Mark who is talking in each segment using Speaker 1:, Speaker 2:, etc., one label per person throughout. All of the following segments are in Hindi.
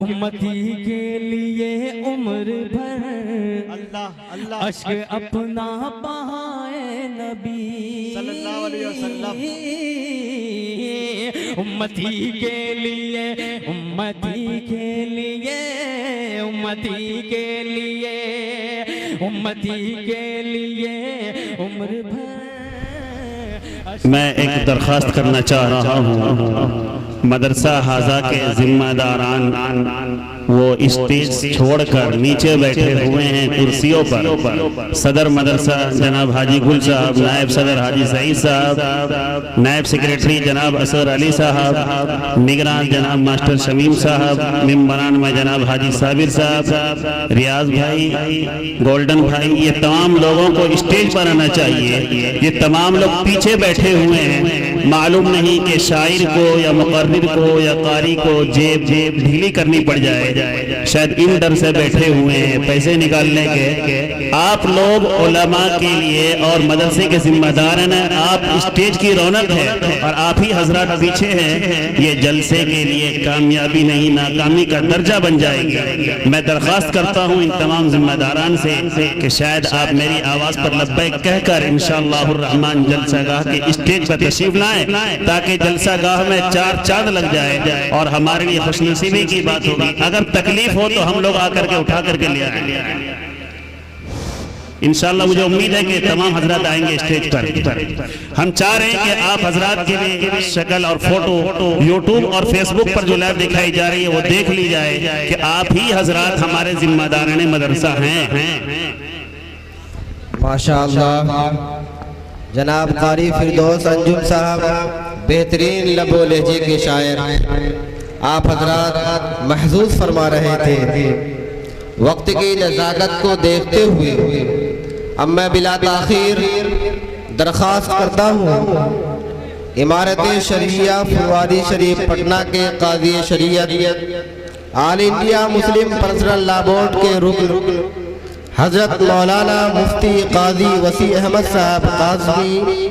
Speaker 1: उम्मती के लिए उम्र भर
Speaker 2: अल्लाह अल्लाह
Speaker 1: अश्क अपना बहाए नबी
Speaker 2: सल्लल्लाहु अलैहि वसल्लम।
Speaker 1: उम्मती के लिए उम्मती के लिए उम्मती के लिए उम्मती के लिए उम्र भर।
Speaker 3: मैं एक दरख्वास्त करना चाह रहा हूँ। मदरसा हाजा के जिम्मेदारान वो स्टेज छोड़कर नीचे बैठे हुए हैं कुर्सियों पर। सदर मदरसा जनाब हाजी गुल साहब, नायब सदर हाजी सईद साहब, नायब सेक्रेटरी जनाब असर अली साहब, निगरान जनाब मास्टर शमीम साहब, मेम्बरान में जनाब हाजी साबिर साहब, रियाज भाई, गोल्डन भाई, ये तमाम लोगों को स्टेज पर आना चाहिए। ये तमाम लोग पीछे बैठे हुए हैं। मालूम नहीं कि शायर को या मुकर्रिर को या कारी को जेब ढीली करनी पड़ जाए, शायद इन डर से बैठे हुए हैं पैसे निकालने के। आप लोग उलमा के लिए और मदरसे के जिम्मेदार हैं। आप स्टेज की रौनक है और आप ही हजरत पीछे हैं। ये जलसे के लिए कामयाबी नहीं नाकामी का दर्जा बन जाएगी। मैं दरख्वास्त करता हूँ इन तमाम जिम्मेदारान से कि शायद आप मेरी आवाज पर लब्बैक कहकर इंशाअल्लाह रहमान जलसागाह के स्टेज पर तशरीफ लाएं ताकि जलसागाह में चार चांद लग जाए और हमारे लिए खुशनसीबी की बात होगी। अगर तकलीफ हो तो हम लोग आकर के उठा करके ले आएंगे इंशाअल्लाह। मुझे उम्मीद है कि तमाम हजरात आएंगे स्टेज पर। हम चाह रहे हैं कि आप हजरात की भी शक्ल और फोटो यूट्यूब और फेसबुक पर जो लाइव दिखाई जा रही है वो देख ली जाए कि आप ही हजरात हमारे जिम्मेदारान मदरसा हैं।
Speaker 4: माशाअल्लाह जनाब कारी फिरदौस अंजुम साहब बेहतरीन लबो लहजे के शायर, आप हजरात महसूस फरमा रहे थे। वक्त की नज़ाकत को देखते हुए अब मैं बिला ताखीर दरख्वास्त करता हूँ इमारत शरिया फुलवारी शरीफ पटना के काजी शरीयत all India Muslim personal law board के रुकन हजरत मौलाना मुफ्ती काजी वसी अहमद साहब काज़मी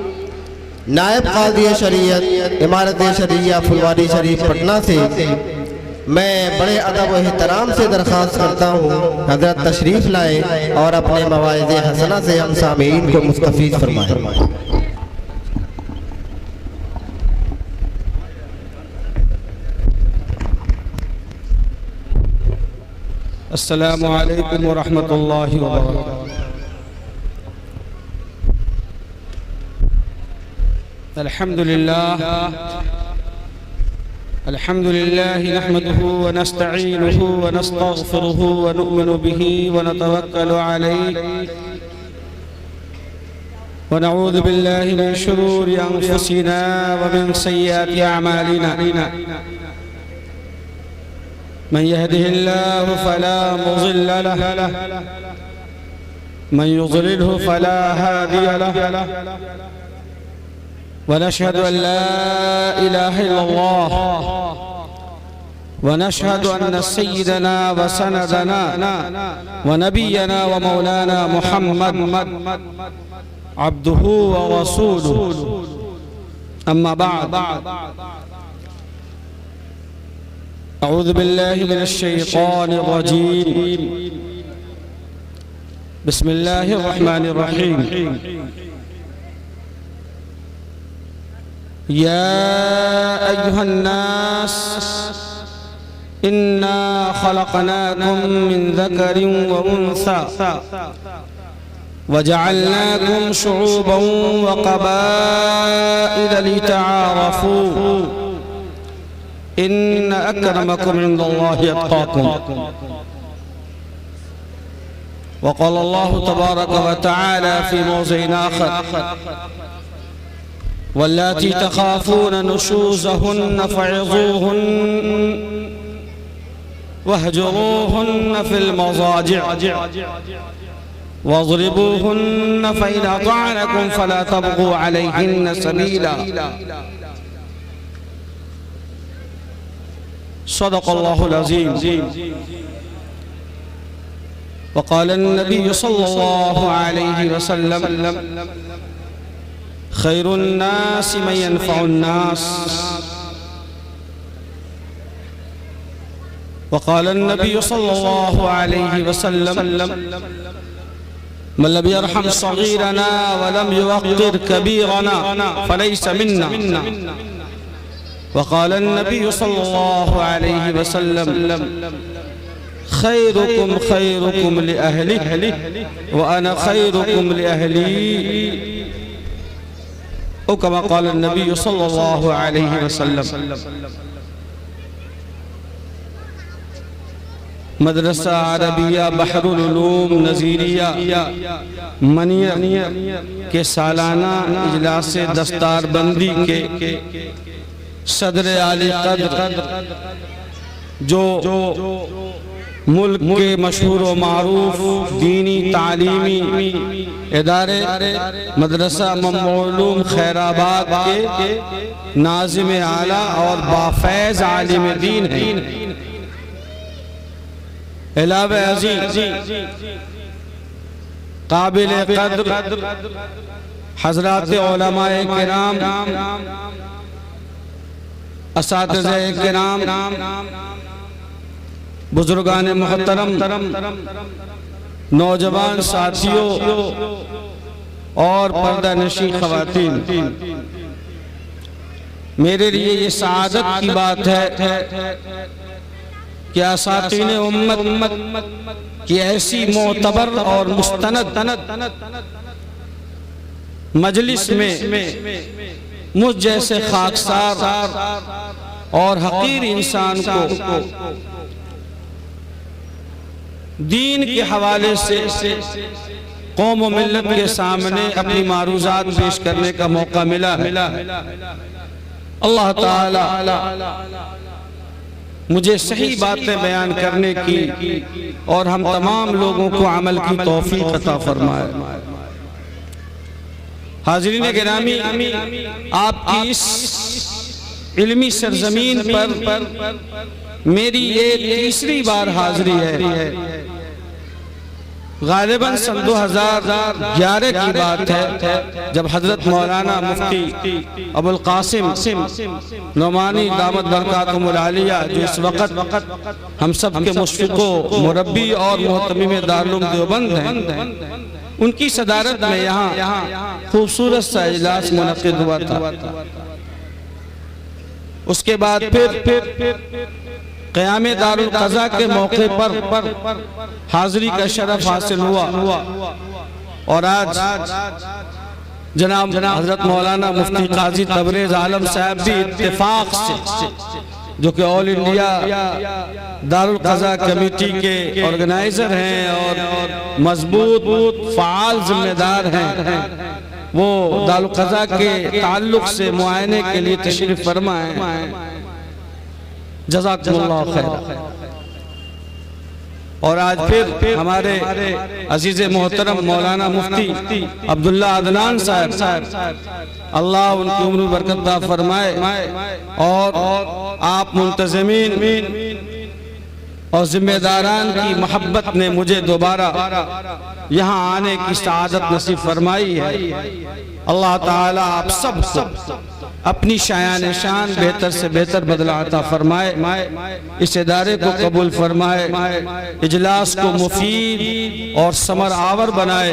Speaker 4: नायब काजी शरीयत इमारत शरिया फुलवारी शरीफ पटना से मैं बड़े अदब व एहतराम से दरख्वास्त करता हूँ हजरत तशरीफ लाए और अपने मवाइज़े हसना से हम सामीन को मुस्तफ़ीज़ फरमाएं।
Speaker 5: अस्सलामु अलैकुम व रहमतुल्लाहि व बरकातुहू। अल्हम्दुलिल्लाह नहमदुहु व नस्तईनुहु व नस्तगफिरुहु व नु'मिनु बिही व नतवक्कलु अलैहि व नऊज़ु बिल्लाहि मिन शुरूरि अंफुसिना व मिन सय्यिआति अअमालिना। मन यहदिहिल्लाहु फला मुज़िल्ल लहु मन युज़लिलहु फला हादिय लहु व नशहदु अन ला इलाहा इल्लल्लाह व नशहदु अन्न सय्यिदना व सनदना व नबियना व मौलाना मुहम्मद अब्दुहु व रसूलुहु। अम्मा बाद अऊज़ु बिल्लाहि मिनश शैतानिर रजीम। बिस्मिल्लाहिर रहमानिर रहीम। या अय्युहन नास इन्ना खलक़नाकुम मिन ज़करिन व उन्सा वजअलनाकुम शुऊबन व क़बाइल लितआरफ़ू इन्न अक्रमकुम इंदल्लाहि अत्क़ाकुम। वक़ाल अल्लाहु तबारक व तआला फ़ी मौज़िइन आख़र वल्लाती तख़ाफ़ून नुशूज़हुन्न फ़इज़ूहुन्न वहजुरूहुन्न फ़िल मज़ाजिअ वज़रिबूहुन्न फ़इन अतअनकुम फ़ला तबग़ू अलैहिन्न सबीला। सदक़ल्लाहुल अज़ीम। वक़ाल नबी सल्लल्लाहु अलैहि वसल्लम खैरुन नास मन यनफ़उन नास वक़ाल नबी सल्लल्लाहु अलैहि वसल्लम मन लम यरहम सगीरना वलम युवक्किर कबीरना फलैस मिन्ना। वक़ाल नबी सल्लल्लाहु अलैहि वसल्लम खैरुकुम खैरुकुम लिअहलिही व अना खैरुकुम लिअहली। ओ कमा क़ाल नबी सल्लल्लाहु अलैहि वसल्लम। मदरसा अरबिया बहरुल उलूम नज़ीरिया मनिया के सालाना इजलास दस्तारबंदी के सदर आली कद्र जो मुल्क के मशहूर व मारूफ दीनी तालीमी इदारे मदरसा मम्मूलूम खैराबाद के नाज़िम आला और बाफैज़ आलिम दीन है। इलावे अज़ीज़ काबिल क़द्र हज़रात उलमाए किराम, असातिज़े किराम, बुजुर्गान मुहतरम, नौजवान साथियों और पर्दा नशी ख़वातीन, मेरे लिए ये सआदत की बात है कि असातीन उम्मत की ऐसी मोतबर और मुस्तनद मजलिस में मुझ जैसे खाकसार और हकीर इंसान को दीन के हवाले से कौम व मिल्लत के सामने अपनी मारूज़ात पेश करने का मौका मिला है। अल्लाह ताला मुझे सही बातें बयान करने की और हम तमाम लोगों को अमल की तौफीक अता फरमाए। हाज़रीन गिरामी, आपकी इस इल्मी सरजमीन पर मेरी ये तीसरी बार हाज़री है। गालिबन सन 2011 की बात है जब हजरत मौलाना मुफ्ती अबुल कासिम नौमानी दामत बरकातुहुल आलिया, जो इस वक़्त हम सब के मुशफ़िक़ो मुरब्बी और मोहतमीम दारुल देवबंद हैं, उनकी सदारत में यहाँ खूबसूरत सा इजलास मुनक़िद हुआ था। उसके बाद फिर क़यामे दारुल क़ज़ा के मौके पर हाज़री का शरफ हासिल हुआ और आज जनाब हज़रत मौलाना मुफ्ती काजी तबरेज़ आलम साहब भी इत्तेफाक से, जो कि ऑल इंडिया दारुल क़ज़ा कमेटी के ऑर्गेनाइज़र हैं और मजबूत फ़ाल ज़िम्मेदार हैं, वो दारुल क़ज़ा के ताल्लुक़ से मुआयने के लिए तशरीफ़ फरमा है। जज़ाकुमुल्लाह खैर। और आज फिर हमारे अजीज़ मोहतरम मौलाना मुफ्ती अब्दुल्ला अदनान साहब, अल्लाह उनकी उम्र में बरकत अता फरमाए और आप मुंतज़मीन और जिम्मेदारान की मोहब्बत ने मुझे दोबारा यहाँ आने की सआदत नसीब फरमाई है। अल्लाह ताला आप सब अपनी शायान शान बेहतर से बेहतर बदला अता फरमाए, इस इदारे को कबूल फरमाए, इजलास को मुफीद और समर आवर बनाए,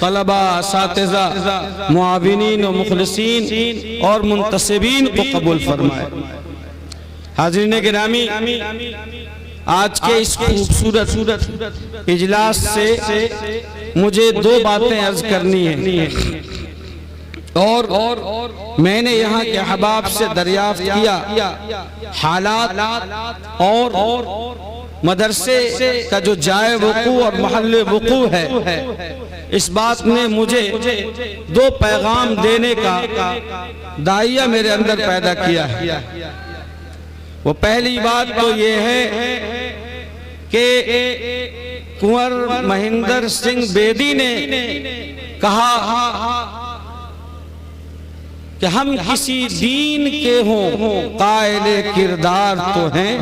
Speaker 5: तलबा, असातिज़ा, मुआविनीन व मुखलिसीन और मुंतसिबीन को कबूल फरमाए। हाज़रीन गिरामी, आज के इस खूबसूरत इजलास से मुझे दो बातें अर्ज करनी है और मैंने यहाँ के अहबाब से दरियाफ्त किया हालात और मदरसे का जो जाए वक़ू और महल्ले वक़ू है, इस बात ने मुझे दो पैगाम देने का दाइया मेरे अंदर पैदा किया है। वो पहली बात तो ये है कि कुंवर महेंद्र सिंह बेदी ने कहा कि हम किसी दीन के हों कायले किरदार तो हैं,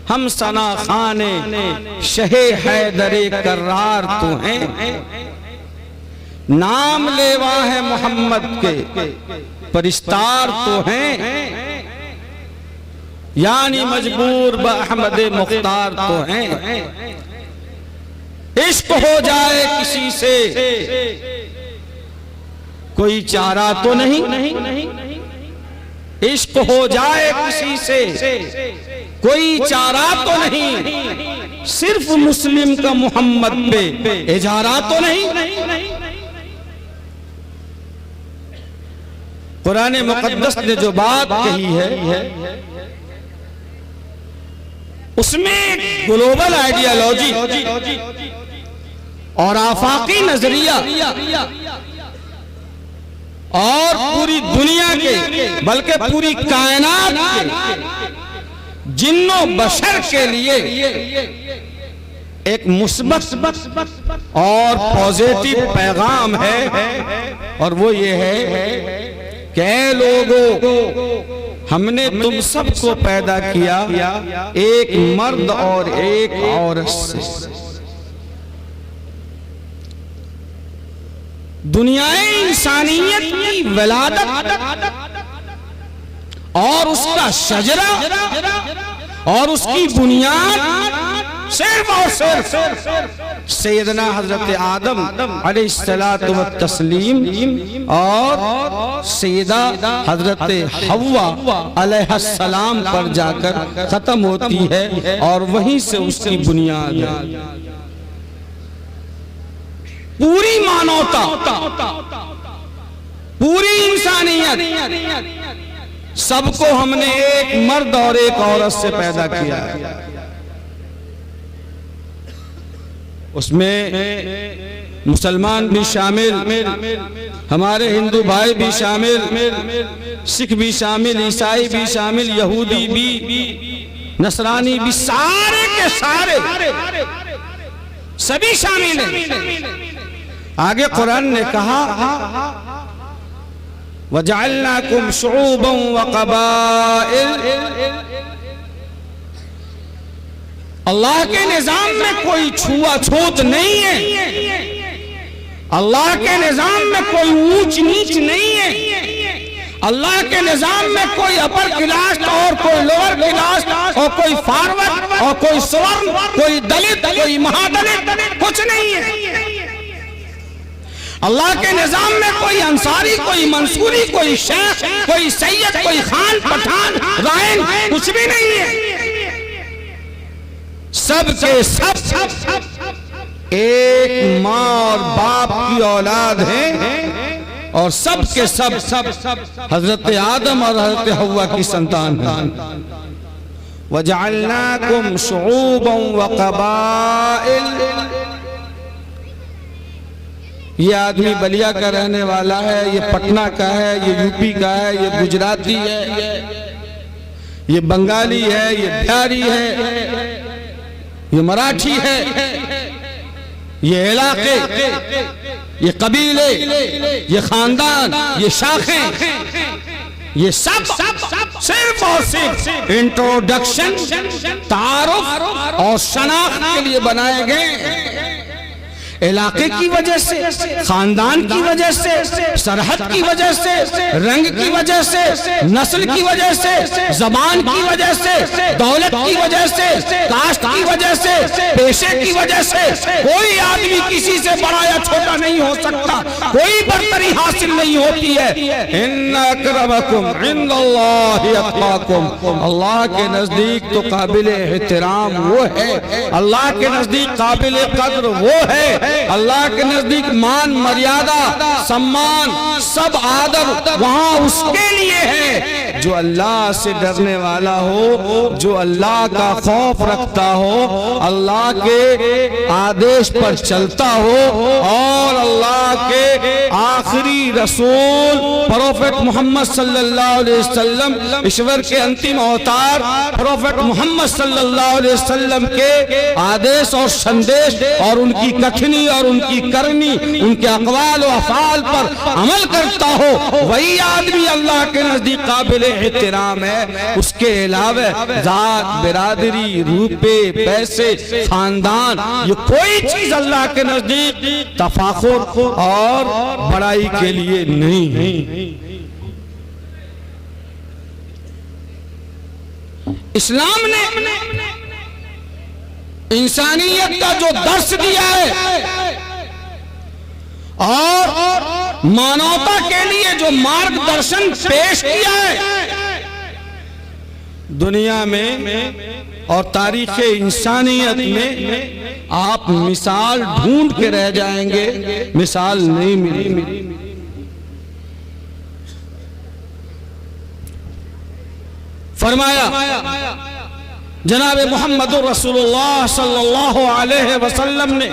Speaker 5: हम सना खाने शहे हैदरे कर्रार तो हैं, नाम लेवा है मोहम्मद के परिस्तार तो हैं, यानी मजबूर ब अहमद मुख्तार तो हैं। इश्क हो जाए किसी से कोई चारा तो नहीं, इश्क हो जाए किसी से कोई चारा तो नहीं, सिर्फ मुस्लिम का मोहम्मद पे इजारा तो नहीं। कुरान मुकद्दस ने जो बात कही है उसमें ग्लोबल आइडियोलॉजी और आफाकी नजरिया और पूरी दुनिया के बल्कि पूरी कायनात के जिन्नो बशर के लिए एक मुस्बत और पॉजिटिव पैगाम है, और वो ये है कि ऐ लोगों, हमने तुम सबको पैदा किया एक मर्द और एक औरत से। दुनियाए इंसानियत की विलादत और उसका शजरा और उसकी बुनियाद सिर्फ और सिर्फ सैयदना हजरत आदम अलैहिस्सलातु व तस्लीम और सैयदा हजरत हव्वा अलैहिस्सलाम पर जाकर खत्म होती है, और वहीं से उसकी बुनियाद है। पूरी मानवता, पूरी इंसानियत, सबको हमने एक मर्द और एक औरत से पैदा किया है। उसमें मुसलमान भी शामिल, हमारे हिंदू भाई भी शामिल, सिख भी शामिल, ईसाई भी शामिल, यहूदी भी, नसरानी भी, सारे के सारे सभी शामिल हैं। आगे कुरान ने कहा वजअलनाकुम शुऊबन व क़बाइल। अल्लाह के निजाम में कोई छुआछूत नहीं है, अल्लाह के निजाम में कोई ऊंच नीच नहीं है, अल्लाह के निजाम में कोई अपर क्लास और कोई लोअर क्लास और कोई फॉरवर्ड और कोई सवर्ण, कोई दलित, कोई महादलित, कुछ नहीं है। अल्लाह के निजाम में कोई अंसारी, कोई मंसूरी, कोई शेख, कोई सैयद, कोई खान, पठान, रायन, कुछ भी नहीं है। सब के सब एक माँ और बाप की औलाद हैं, और सब के सब हजरत आदम और हजरत हव्वा की संतान हैं। वजअलनाकुम शुऊबन व क़बाइल। ये आदमी बलिया का रहने वाला है, ये पटना का है, ये यूपी का है, ये गुजराती है, ये बंगाली है, ये बिहारी है, ये मराठी है, ये इलाके, ये कबीले, ये खानदान, ये शाखें, ये सब सिर्फ और सिर्फ इंट्रोडक्शन, तारुफ और शनाख्त के लिए बनाए गए। इलाके की वजह से, खानदान की वजह से, सरहद की वजह से, रंग की वजह से, नस्ल की वजह से, जबान की वजह से, दौलत की वजह से, कास्ट की वजह से, पेशे की वजह से कोई आदमी किसी से बड़ा या छोटा नहीं हो सकता, कोई बर्तरी हासिल नहीं होती है। इन्ना अकरमकुम इंदल्लाहि अत्काकुम। अल्लाह के नजदीक तो काबिल एहतराम वो है, अल्लाह के नजदीक काबिल कद्र वो है, अल्लाह के नजदीक मान, मर्यादा, सम्मान, सब आदर वहां उसके लिए है जो अल्लाह से डरने वाला हो, जो अल्लाह का खौफ रखता हो, अल्लाह के आदेश पर चलता हो, और अल्लाह के आखिरी रसूल प्रोफेट मोहम्मद सल्लल्लाहु अलैहि वसल्लम, ईश्वर के अंतिम अवतार प्रोफेट मोहम्मद सल्लल्लाहु अलैहि वसल्लम के आदेश और संदेश और उनकी कथनी और उनकी करनी, उनके अक़वाल और अफ़आल पर अमल करता हो, वही आदमी अल्लाह के नजदीक काबिल एहतराम है। उसके अलावा जात, बिरादरी, रुपए, पैसे, खानदान, ये कोई चीज अल्लाह के नजदीक तफाखुर और बड़ाई के लिए नहीं। इस्लाम ने इंसानियत का जो दर्श दिया है और मानवता के लिए जो मार्गदर्शन पेश किया है, दुनिया में और तारीख इंसानियत में आप मिसाल ढूंढ के रह जाएंगे, मिसाल नहीं मिलेगी। फरमाया जनाब मोहम्मद रसूलुल्लाह सल्लल्लाहु अलैहि वसल्लम ने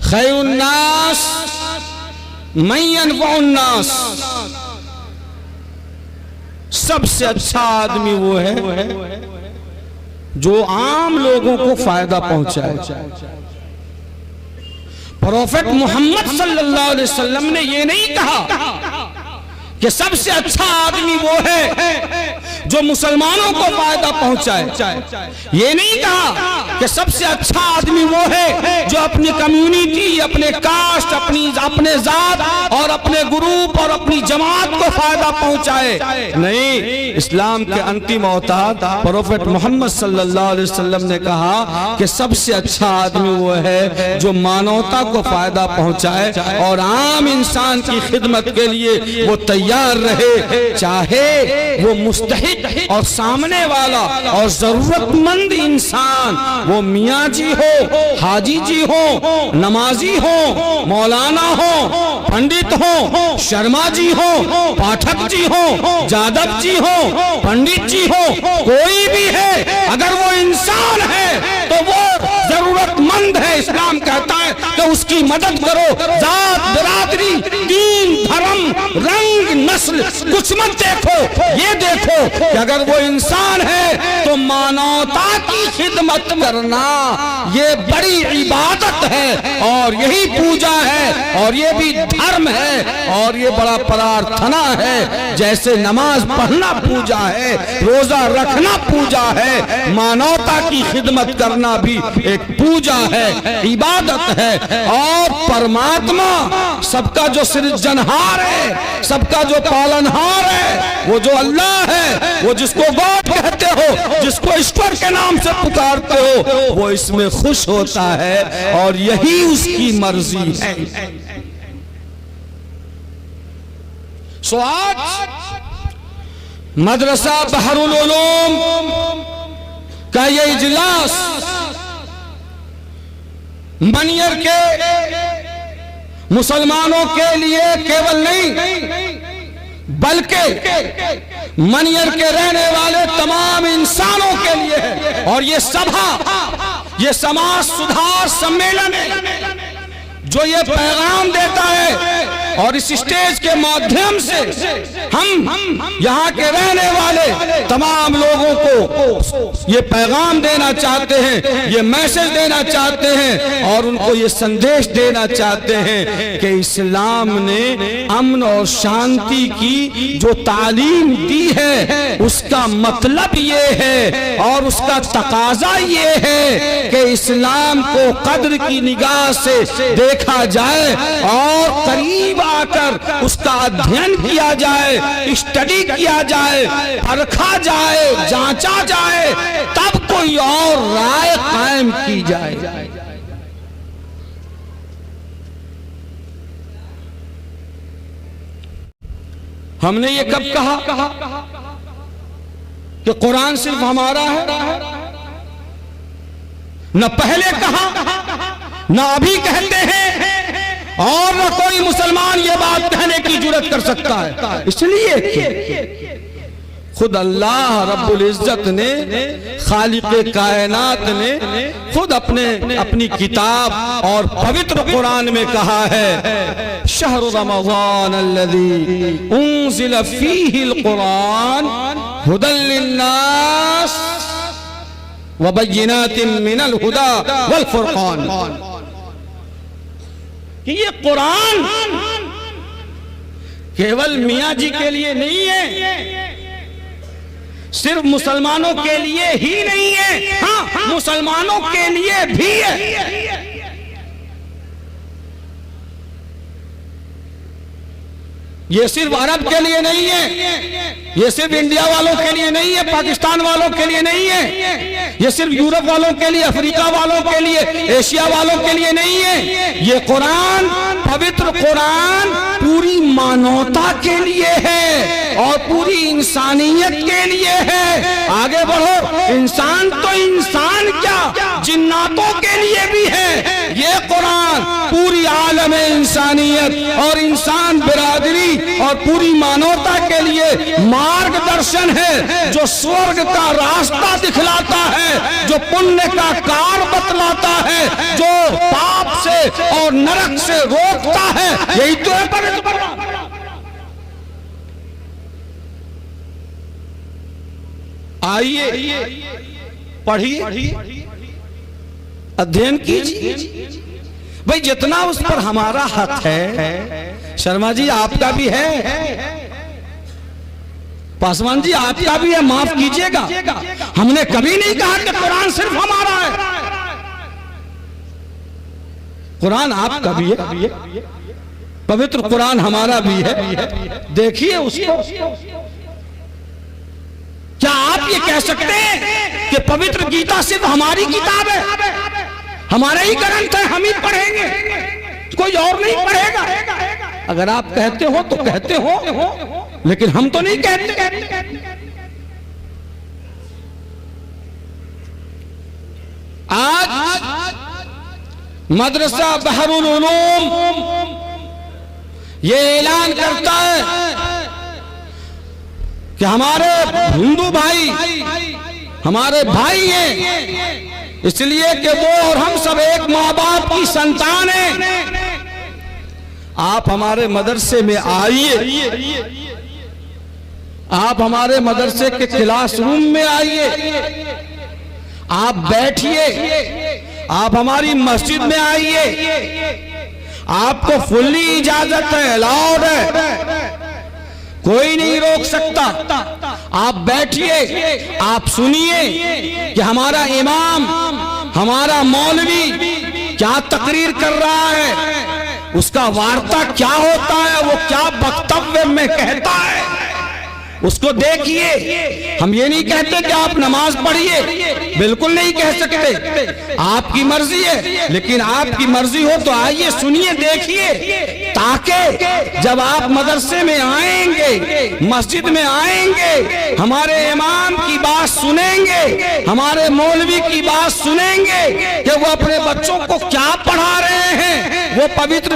Speaker 5: खैरुन्नास मन यनफउन्नास, सबसे अच्छा आदमी वो है जो आम लोगों को फायदा पहुंचाए। प्रोफेट मोहम्मद सल्लल्लाहु अलैहि वसल्लम ने ये नहीं कहा कि सबसे अच्छा आदमी वो है जो मुसलमानों को फायदा पहुंचाए। ये नहीं कहा कि सबसे अच्छा आदमी वो है जो अपनी कम्युनिटी, अपने कास्ट, अपने जात और अपने ग्रुप और अपनी जमात को फायदा पहुंचाए। नहीं, इस्लाम के अंतिम अवतार प्रोफेट मोहम्मद सल्लल्लाहु अलैहि वसल्लम ने कहा कि सबसे अच्छा आदमी वो है जो मानवता को फायदा पहुंचाए और आम इंसान की खिदमत के लिए वो तैयार रहे, चाहे वो मुस्तहिक और सामने वाला और जरूरतमंद इंसान वो मियाँ जी हो, हाजी जी हो, नमाजी हो, मौलाना हो, पंडित हो, शर्मा जी हो, पाठक जी हो, जादव जी हो, पंडित जी हो, कोई भी है, अगर वो इंसान है तो वो जरूरतमंद है। इस्लाम कहता है कि उसकी मदद करो। जात, बिरादरी, दीन, धर्म, रंग, नस्ल कुछ मत देखो, ये देखो कि अगर वो इंसान है तो मानवता की खिदमत करना ये बड़ी इबादत है और यही पूजा है और ये भी धर्म है और ये बड़ा प्रार्थना है। जैसे नमाज पढ़ना पूजा है, रोजा रखना पूजा है, मानवता की खिदमत करना भी एक पूजा है, इबादत है। और परमात्मा सबका जो सृजनहार है, सबका जो पालनहार है, वो जो अल्लाह है, वो जिसको गॉड कहते हो, जिसको ईश्वर के नाम से पुकारते हो, वो इसमें खुश होता है और यही उसकी मर्जी है। सो आज मदरसा बहरुल उलूम का ये इजलास मनियर के मुसलमानों के लिए केवल नहीं बल्कि मनियर के रहने वाले तमाम इंसानों के लिए है। और ये सभा, ये समाज सुधार सम्मेलन है जो ये पैगाम देता है और इस स्टेज के माध्यम से हम यहाँ के रहने वाले तमाम लोगों को ये पैगाम देना चाहते हैं, ये मैसेज देना चाहते हैं और उनको ये संदेश देना चाहते हैं कि इस्लाम ने अमन और शांति की जो तालीम दी है उसका मतलब ये है और उसका तकाजा ये है कि इस्लाम को कद्र की निगाह से देखा जाए और करीब आकर उसका अध्ययन किया जाए, स्टडी किया जाए, परखा जाए, जांचा जाए, तब कोई और राय कायम की जाए। हमने ये कब कहा कि कुरान सिर्फ हमारा है? न पहले कहा, न अभी कहते हैं और न कोई मुसलमान ये बात कहने की जुर्रत कर सकता है। इसलिए खुद अल्लाह रब्बुल इज्जत ने, खालिक़े कायनात ने खुद अपनी किताब और पवित्र कुरान में कहा है, शहर रमज़ान अल्लज़ी उन्ज़िल फ़ीहिल कुरान हुदल लिन्नास व बय्यिनातिन मिनल हुदा वल फुरक़ान। कि ये कुरान केवल मियाँ जी के लिए नहीं है, सिर्फ मुसलमानों के लिए ही नहीं है, हाँ मुसलमानों के लिए भी है। ये सिर्फ अरब के लिए नहीं है, ये सिर्फ इंडिया वालों के लिए नहीं है, पाकिस्तान वालों के लिए नहीं है, ये सिर्फ यूरोप वालों के लिए, अफ्रीका वालों के लिए, एशिया वालों के लिए नहीं है। ये कुरान, पवित्र कुरान पूरी मानवता के लिए है और पूरी इंसानियत के लिए है। आगे बढ़ो, इंसान तो इंसान क्या, जिन्नातों के लिए भी है। ये कुरान पूरी आलम इंसानियत और इंसान बिरादरी और पूरी मानवता के लिए मार्गदर्शन है, जो स्वर्ग का रास्ता दिखलाता है, जो पुण्य का कार बतलाता है, जो पाप से और नरक से रोकता है। यही तो है पवित्र कुरान। आइए पढ़िए, अध्ययन कीजिए। भाई जितना उस पर हमारा हक है, शर्मा जी आपका भी है, पासवान जी आपका भी है, माफ कीजिएगा। हमने कभी नहीं कहा कि कुरान सिर्फ हमारा है। कुरान आपका भी है, पवित्र कुरान हमारा भी है। देखिए उसको। क्या आप ये कह सकते हैं कि पवित्र गीता सिर्फ हमारी किताब है, हमारा ही ग्रंथ है, हम ही पढ़ेंगे, कोई और नहीं पढ़ेगा? अगर आप कहते हो तो कहते हो, लेकिन हम तो नहीं कहते। आज मदरसा बहरुल उलूम ये ऐलान करता है कि हमारे हिंदू भाई हमारे भाई हैं, इसलिए कि वो और हम सब एक माँ बाप की संतान हैं। आप हमारे मदरसे में आइए, आप हमारे मदरसे के क्लासरूम में आइए, आप बैठिए, आप हमारी मस्जिद में आइए, आपको फुल्ली इजाजत है, अलाउड है, कोई नहीं रोक सकता। आप बैठिए, आप सुनिए कि हमारा इमाम, हमारा मौलवी क्या तकरीर कर रहा है, उसका वार्ता क्या होता है, वो क्या वक्तव्य में कहता है, उसको देखिए। हम ये नहीं कहते कि आप नमाज पढ़िए, बिल्कुल नहीं कह सकते, आपकी मर्जी है, लेकिन आपकी मर्जी हो तो आइए, सुनिए, देखिए, ताकि जब आप मदरसे में आएंगे, मस्जिद में आएंगे, हमारे इमाम की बात सुनेंगे, हमारे मौलवी की बात सुनेंगे कि वो अपने बच्चों को क्या पढ़ा रहे हैं, वो पवित्र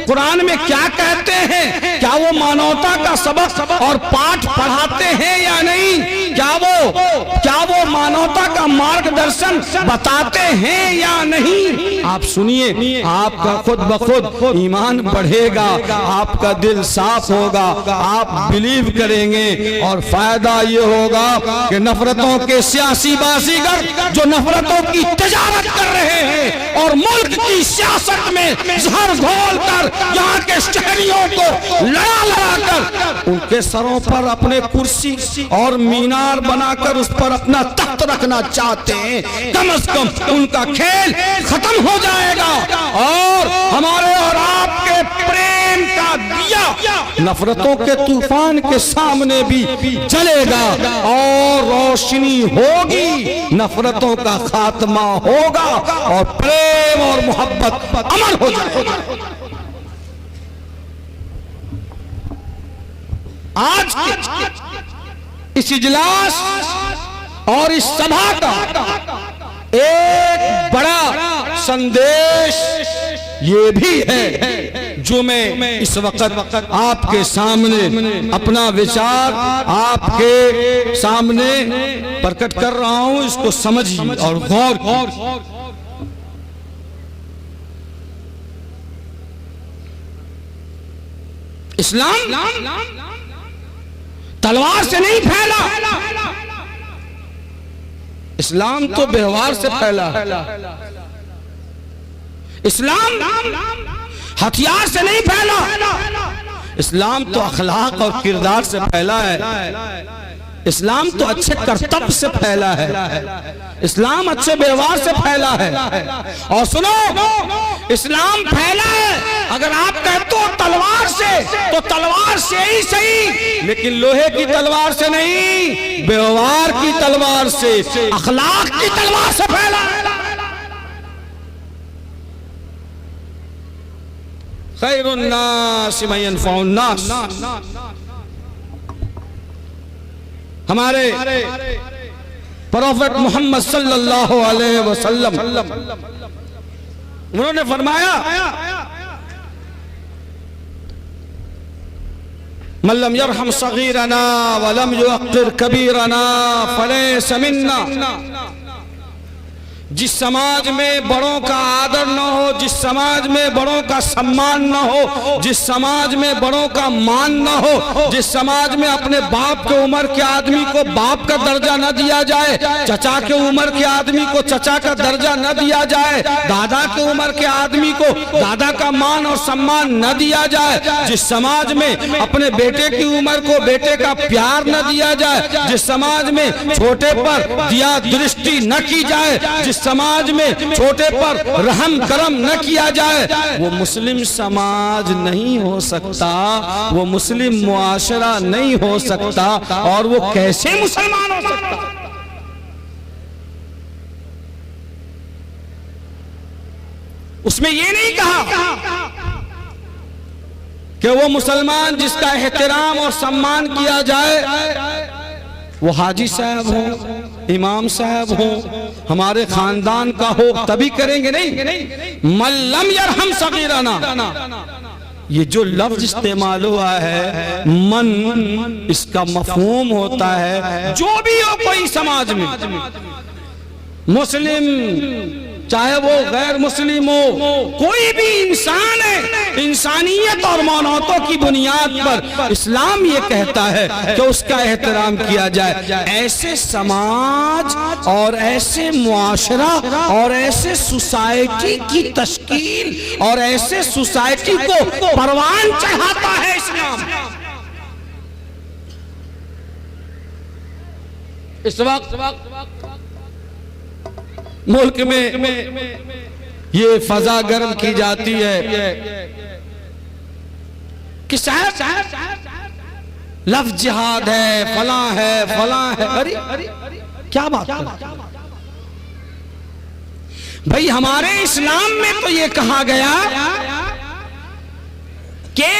Speaker 5: कुरान में क्या कहते हैं, क्या वो मानवता का सबक और पाठ पढ़ाते हैं या नहीं, क्या वो मानवता का मार्गदर्शन बताते हैं या नहीं। आप सुनिए, आपका खुद ब खुद ईमान बढ़ेगा, आपका दिल साफ होगा, आप बिलीव करेंगे और फायदा ये होगा कि नफरतों के सियासी बाजीगर जो नफरतों की तजारत कर रहे हैं और मुल्क की सियासत में जहर घोल कर यहाँ के शहरियों को लड़ा लड़ा कर उनके सरों पर अपने कुर्सी और मीनार बनाकर उस पर अपना तख्त रखना चाहते हैं, कम से कम उनका खेल खत्म हो जाएगा और हमारे और आपके प्रेम का दिया नफरतों के तूफान के सामने भी जलेगा और रोशनी होगी, नफरतों का खात्मा होगा और प्रेम और मोहब्बत अमर हो जाएगा। आज इस इजलास और इस सभा का एक बड़ा संदेश ये भी है जो मैं इस वक्त आपके सामने अपना विचार आपके सामने प्रकट कर रहा हूं, इसको समझिए और गौर कीजिए। इस्लाम तलवार से नहीं फैला, इस्लाम तो व्यवहार से फैला है। इस्लाम हथियार से नहीं फैला, इस्लाम तो अखलाक और किरदार से फैला है। इस्लाम तो अच्छे कर्तव्य से फैला है, इस्लाम अच्छे व्यवहार से फैला है। और सुनो, इस्लाम फैला है अगर आप कहते हो तलवार से, तो तलवार से ही सही, लेकिन लोहे की तलवार से नहीं, व्यवहार की तलवार से, अखलाक की तलवार से फैला है। खैरुन्नास मन यनफउन्नास, हमारे प्रोफेट मोहम्मद सल्लल्लाहु अलैहि वसल्लम उन्होंने फरमाया, मल्लम यरहम सगीरना वलम युअक्किर कबीरना फलैसा मिन्ना। जिस समाज में बड़ों का आदर न हो, जिस समाज में बड़ों का सम्मान न हो, जिस समाज में बड़ों का मान न हो, जिस समाज में अपने बाप के उम्र के आदमी को बाप का दर्जा न दिया जाए, चचा के उम्र के आदमी को चचा का दर्जा न दिया जाए, दादा के उम्र के आदमी को दादा का मान और सम्मान न दिया जाए, जिस समाज में अपने बेटे की उम्र को बेटे का प्यार न दिया जाए, जिस समाज में छोटे पर दिया दृष्टि न की जाए, जिस समाज में छोटे पर रहम करम न किया जाए, वो मुस्लिम समाज नहीं हो सकता, वो मुस्लिम मुआशरा नहीं हो सकता। और वो कैसे मुसलमान हो सकता? उसमें ये नहीं कहा कि वो मुसलमान जिसका एहतराम और सम्मान किया जाए वो हाजी साहब हो, इमाम साहब हो, हमारे खानदान का हो, तभी करेंगे। नहीं, मल्लम यरहम सगीरना, ये जो लफ्ज इस्तेमाल हुआ है मन, इसका मफहूम होता है जो भी हो कोई समाज में, मुस्लिम चाहे वो गैर मुस्लिम हो, कोई भी इंसान है, इंसानियत और मानवतों की बुनियाद पर इस्लाम ये कहता है कि उसका एहतराम किया जाए। ऐसे समाज और ऐसे मुआशरा और ऐसे सोसाइटी की तश्कील और ऐसे सोसाइटी को परवान चढ़ाता है इस्लाम। इस वक्त मुल्क में ये फजा गर्म की जाती है कि साहब लफ्ज जिहाद है, फला है, फला है। अरे क्या बात है भाई, हमारे इस्लाम में तो ये कहा गया कि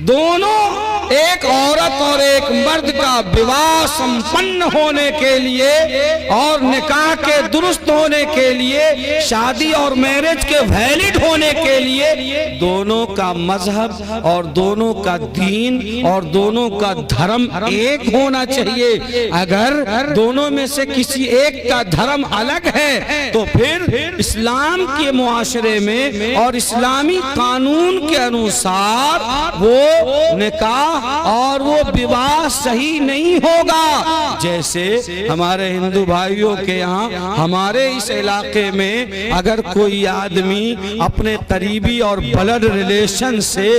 Speaker 5: दोनों, एक औरत और एक मर्द का विवाह संपन्न होने के लिए और निकाह के दुरुस्त होने के लिए, शादी और मैरिज के वैलिड होने के लिए दोनों का मजहब और दोनों का दीन और दोनों का धर्म एक होना चाहिए। अगर दोनों में से किसी एक का धर्म अलग है तो फिर इस्लाम के मुआशरे में और इस्लामी कानून के अनुसार वो निकाह और वो विवाह सही नहीं होगा। जैसे हमारे हिंदू भाइयों के यहाँ, हमारे इस इलाके में अगर कोई आदमी अपने करीबी और ब्लड रिलेशन से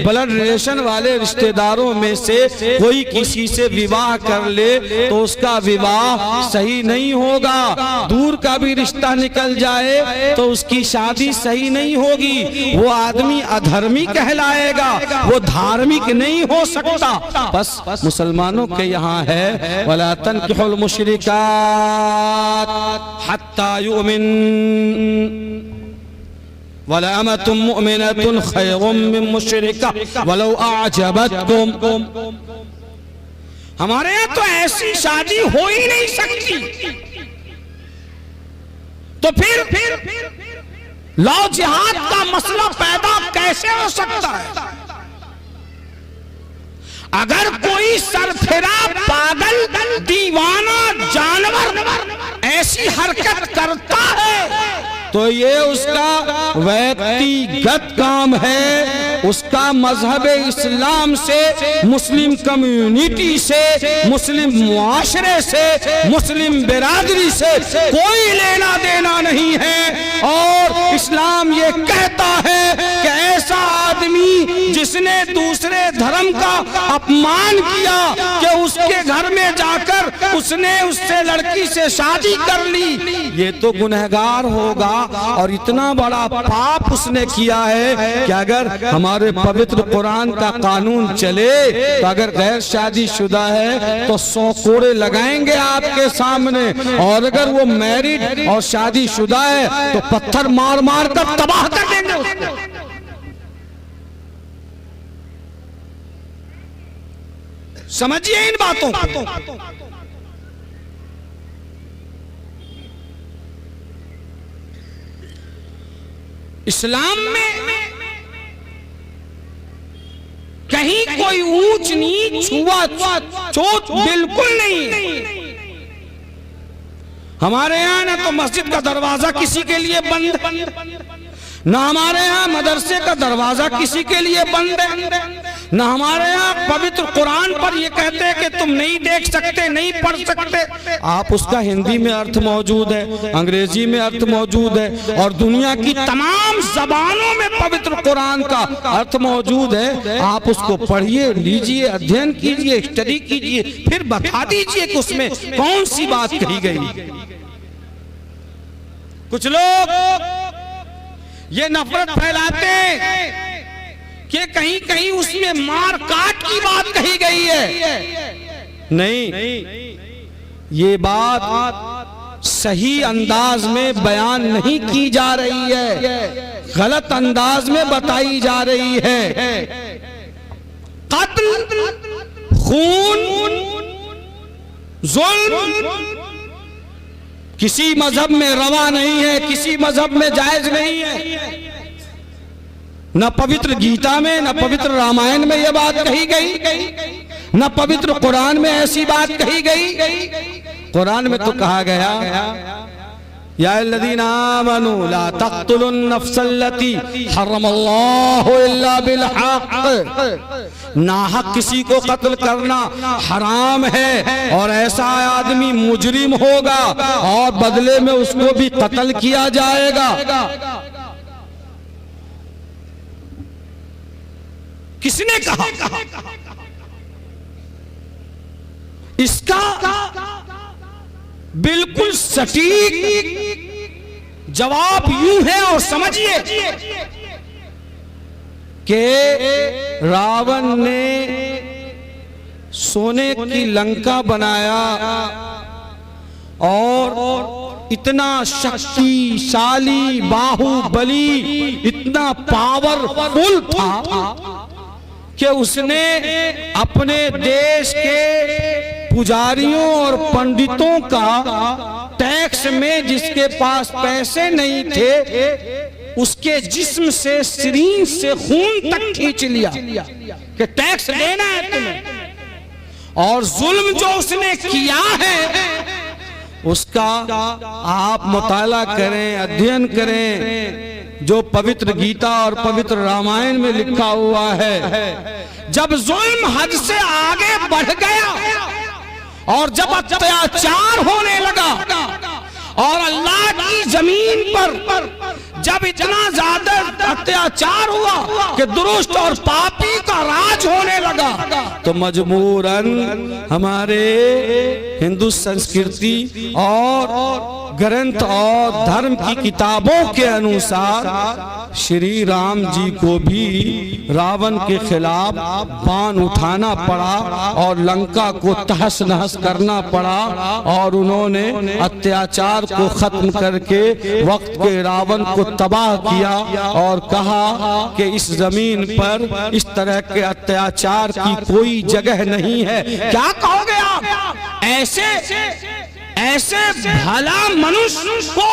Speaker 5: ब्लड रिलेशन वाले रिश्तेदारों में से कोई किसी से विवाह कर ले तो उसका विवाह सही नहीं होगा। दूर का भी रिश्ता निकल जाए तो उसकी शादी सही नहीं होगी। वो आदमी अधर्मी कहलाएगा, वो धार्मिक नहीं हो सकता। बस मुसलमानों के यहाँ है वला तनकिहुल मुशरिकात हत्ता युमिन वला अमतुम मुमिनतुन खैरुम मिन मुशरिका वलौ अअजबतकुम। हमारे यहाँ तो ऐसी शादी हो ही नहीं सकती। तो फिर लौ जिहाद का मसला पैदा कैसे हो सकता है? अगर कोई सरफिरा, पागल, दीवाना, जानवर ऐसी हरकत करता है तो ये उसका व्यक्तिगत काम है। उसका मजहब इस्लाम से, मुस्लिम कम्युनिटी से, मुस्लिम मुआशरे से, मुस्लिम बिरादरी से कोई लेना देना नहीं है। और इस्लाम ये कहता है कि ऐसा आदमी जिसने दूसरे धर्म का अपमान किया कि उसके घर में जाकर उसने उससे लड़की से शादी कर ली, ये तो गुनहगार होगा। और इतना बड़ा पाप उसने किया है कि अगर हमारे पवित्र कुरान का कानून चले तो अगर गैर शादीशुदा है तो 100 कोड़े लगाएंगे आपके सामने, और अगर वो मैरिड और शादीशुदा है तो पत्थर मार मार कर तबाह कर देंगे उसको। समझिए इन बातों को। इस्लाम में कहीं कोई ऊंच नीच छूआछूत बिल्कुल नहीं। हमारे यहाँ ना तो मस्जिद का दरवाजा किसी के लिए बंद, ना हमारे यहाँ मदरसे का दरवाजा किसी के लिए बंद है, ना हमारे यहाँ पवित्र कुरान पर ये कहते हैं कि तुम नहीं देख सकते, नहीं पढ़ सकते। आप उसका हिंदी में अर्थ मौजूद है, अंग्रेजी में अर्थ मौजूद है, और दुनिया की तमाम जबानों में पवित्र कुरान का अर्थ मौजूद है। आप उसको पढ़िए, लीजिए, अध्ययन कीजिए, स्टडी कीजिए, फिर बता दीजिए कि उसमें कौन सी बात कही गई। कुछ लोग ये नफरत फैलाते हैं कि कहीं कहीं उसमें मार काट की बात कही गई है। नहीं, ये बात सही अंदाज में बयान नहीं की जा रही है, गलत अंदाज में बताई जा रही है। कत्ल, खून, जुल्म किसी मजहब में रवा नहीं है, किसी मजहब में जायज नहीं है। न पवित्र गीता में, न पवित्र रामायण में यह बात कही गई, न पवित्र कुरान में ऐसी बात कही गई। कुरान में तो कहा गया, या अल्लज़ीना आमनू ला तक़्तुलुन नफ़्सल्लती हर्रमल्लाहु इल्ला बिल हक़। नाहक किसी को कत्ल करना हराम है, और ऐसा आदमी मुजरिम होगा और बदले में उसको भी कत्ल किया जाएगा। किसने कहा? इसका बिल्कुल सटीक जवाब यूं है, और समझिए कि रावण ने सोने की लंका बनाया और इतना शक्तिशाली, बाहुबली, इतना पावरफुल था कि उसने अपने देश के पुजारियों और पंडितों का टैक्स में, जिसके पास पैसे नहीं थे, उसके जिस्म से, शरीर से खून तक खींच लिया कि टैक्स देना है तुम्हें। और जुल्म जो उसने किया है उसका आप मुताला करें, अध्ययन करें, जो पवित्र गीता और पवित्र रामायण में लिखा हुआ है। जब जुल्म हद से आगे बढ़ गया और जब अत्याचार होने लगा और अल्लाह की जमीन पर जब इतना ज्यादा अत्याचार हुआ कि दुरुस्त और पापी का राज होने लगा, तो मजबूरन हमारे हिंदू संस्कृति और ग्रंथ और धर्म की किताबों के अनुसार श्री राम जी को भी रावण के खिलाफ बाण उठाना पड़ा और लंका को तहस नहस करना पड़ा, और उन्होंने अत्याचार को खत्म करके वक्त के रावण को तबाह किया और कहा कि इस जमीन पर इस तरह के अत्याचार की कोई जगह नहीं है। क्या कहोगे आप? ऐसे भला मनुष्य को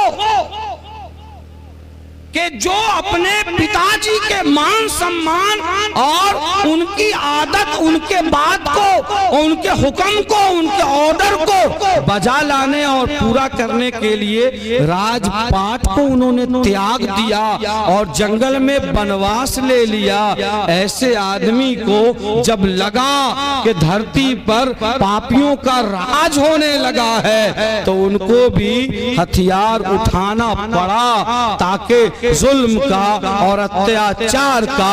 Speaker 5: कि जो अपने पिताजी के मान सम्मान और उनकी आदत, उनके बात को, उनके हुक्म को, उनके ऑर्डर को बजा लाने और पूरा करने के लिए राजपाट को उन्होंने त्याग दिया और जंगल में वनवास ले लिया। ऐसे आदमी को जब लगा कि धरती पर पापियों का राज होने लगा है, तो उनको भी हथियार उठाना पड़ा ताकि जुल्म का और अत्याचार का